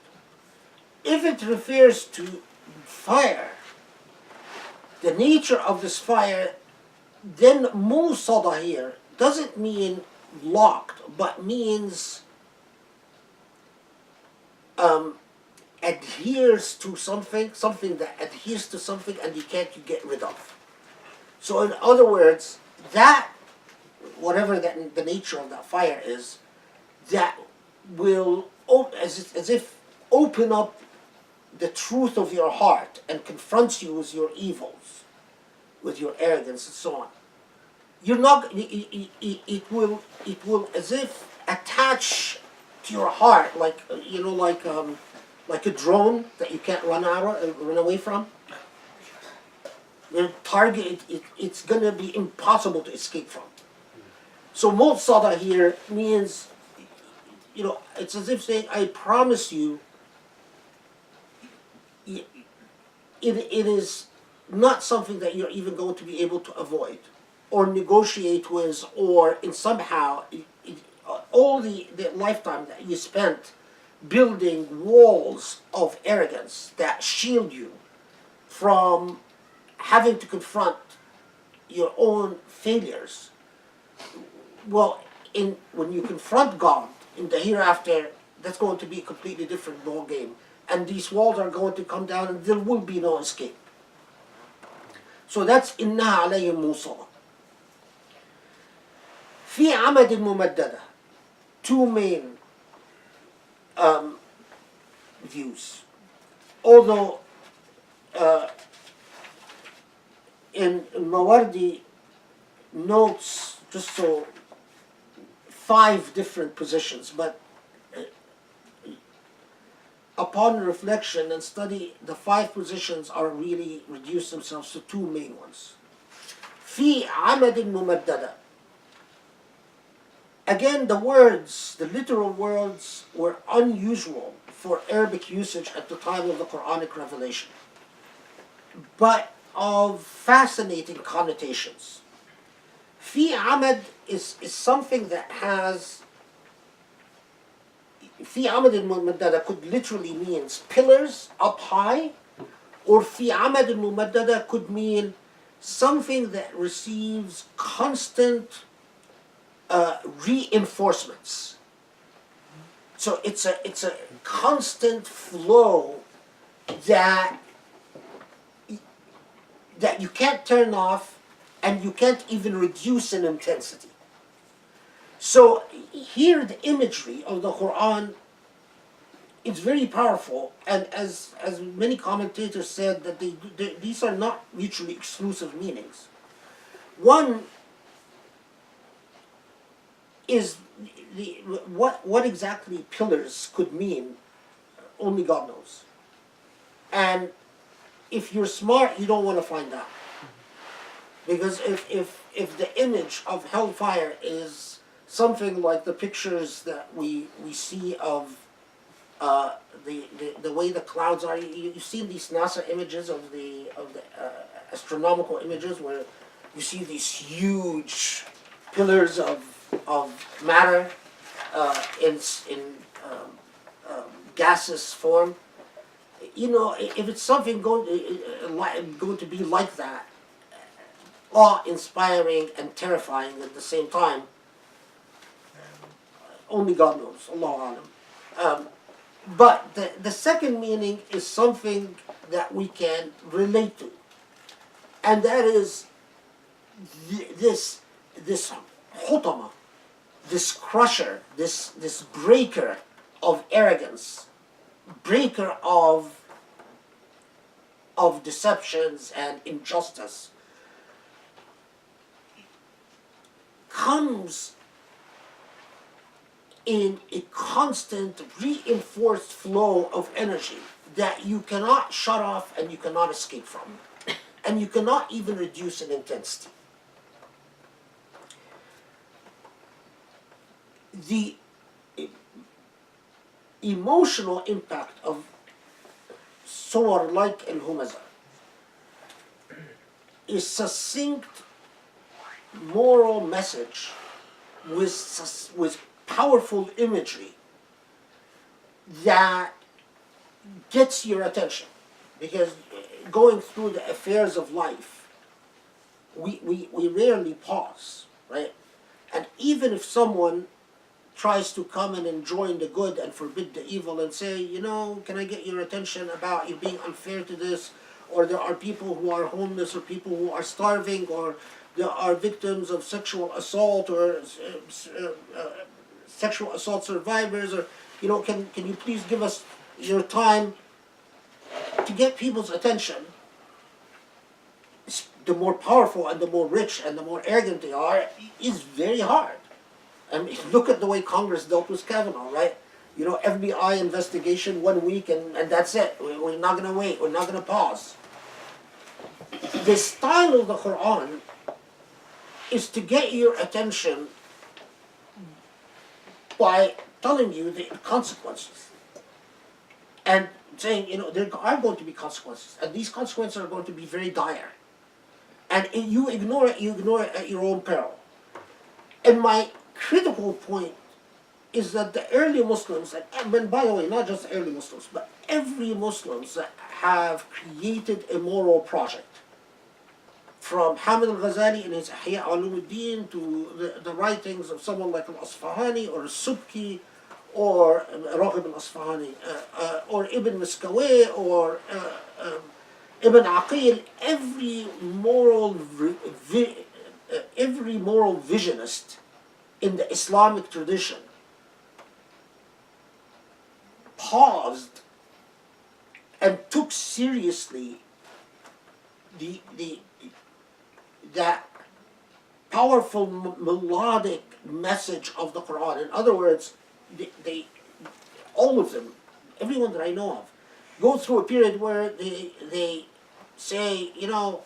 If it refers to fire, the nature of this fire, then musada here doesn't mean locked, but means adheres to something, something that adheres to something and you can't get rid of. So in other words, that, whatever that the nature of that fire is, that will, as if open up the truth of your heart and confronts you with your evils, with your arrogance and so on. You're not. It will as if attach to your heart, like like a drone that you can't run away from. Your target, it's gonna be impossible to escape from. So mu'sada here means, it's as if saying, I promise you, it is not something that you're even going to be able to avoid or negotiate with, or in somehow, all the lifetime that you spent building walls of arrogance that shield you from having to confront your own failures. Well, when you confront God in the hereafter, that's going to be a completely different ball game. And these walls are going to come down and there will be no escape. So that's إِنَّهَا عَلَيْهِمْ مُوصَلَةٌ. فِي عَمَدٍ مُمَدَّدَةٍ. Two main views. Although in Mawardi notes just 5 different positions, but upon reflection and study, the 5 positions are really reduce themselves to 2 main ones. في عمد ممددة. Again, the literal words were unusual for Arabic usage at the time of the Quranic revelation, but of fascinating connotations. في عمد is something that has, في عمد ممددة could literally means pillars up high, or في عمد ممددة could mean something that receives constant reinforcements. So it's a constant flow that you can't turn off and you can't even reduce in intensity. So here the imagery of the Quran is very powerful, and as many commentators said, that these are not mutually exclusive meanings. One is what exactly pillars could mean, only God knows. And if you're smart, you don't want to find out. Because if the image of hellfire is something like the pictures that we see of the way the clouds are, you've seen these NASA images of the astronomical images where you see these huge pillars of matter in gaseous form. If it's something going to be like that, awe-inspiring and terrifying at the same time, only God knows. Allahu Alam. But the second meaning is something that we can relate to, and that is this hutama, this crusher, this breaker of arrogance, breaker of deceptions and injustice, comes in a constant reinforced flow of energy that you cannot shut off and you cannot escape from, and you cannot even reduce in intensity. The emotional impact of surah like Al-Humazah is succinct moral message with powerful imagery that gets your attention, because going through the affairs of life, we rarely pause, right? And even if someone tries to come in and join the good and forbid the evil and say, you know, can I get your attention about you being unfair to this, or there are people who are homeless, or people who are starving, or there are victims of sexual assault, or sexual assault survivors, or, you know, can you please give us your time to get people's attention? The more powerful and the more rich and the more arrogant they are, is very hard. I mean, look at the way Congress dealt with Kavanaugh, right? You know, FBI investigation 1 week and that's it. We're not going to wait. We're not going to pause. The style of the Quran is to get your attention by telling you the consequences and saying, you know, there are going to be consequences, and these consequences are going to be very dire. And if you ignore it at your own peril. And my critical point is that the early Muslims, and by the way, not just early Muslims, but every Muslims have created a moral project. From Hamid al-Ghazali in his Ihya Ulumuddin to the writings of someone like al-Asfahani or Subki or Raghib al-Asfahani or Ibn Miskawayh or Ibn Aqil, every moral visionist in the Islamic tradition paused and took seriously that powerful melodic message of the Quran. In other words, they all of them, everyone that I know of, go through a period where they say, you know,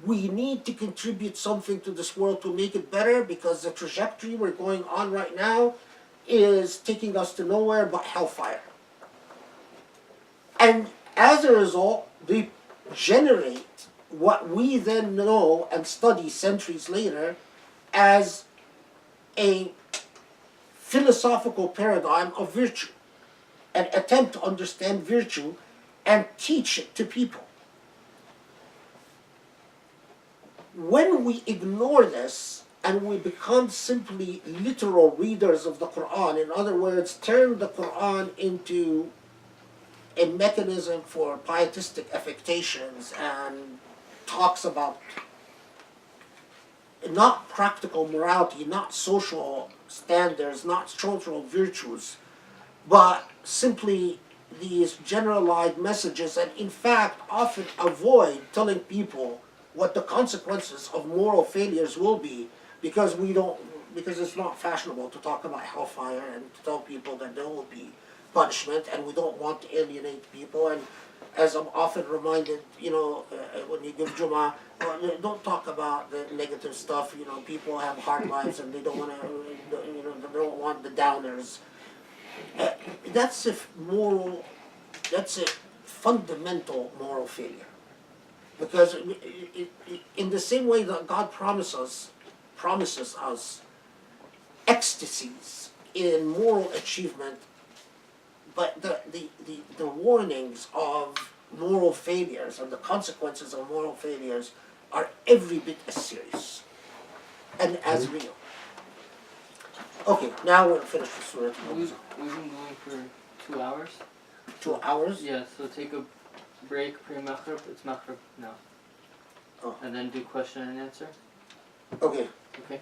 we need to contribute something to this world to make it better, because the trajectory we're going on right now is taking us to nowhere but hellfire. And as a result, they generate what we then know and study centuries later as a philosophical paradigm of virtue, an attempt to understand virtue and teach it to people. When we ignore this and we become simply literal readers of the Quran, in other words, turn the Quran into a mechanism for pietistic affectations and talks about not practical morality, not social standards, not cultural virtues, but simply these generalized messages, and in fact often avoid telling people what the consequences of moral failures will be, because it's not fashionable to talk about hellfire and to tell people that there will be punishment, and we don't want to alienate people. And as I'm often reminded, you know, when you give Jummah, don't talk about the negative stuff. You know, people have hard lives and they don't want to, you know, they don't want the downers. That's a fundamental moral failure. Because in the same way that God promises us ecstasies in moral achievement, but the warnings of moral failures and the consequences of moral failures are every bit as serious and as real. Okay, now we're finished with Surah Al-Humazah. We've been going for 2 hours. 2 hours? Yeah, so take a break pre-Maghrib. It's Maghrib now. Oh. And then do question and answer. Okay. Okay.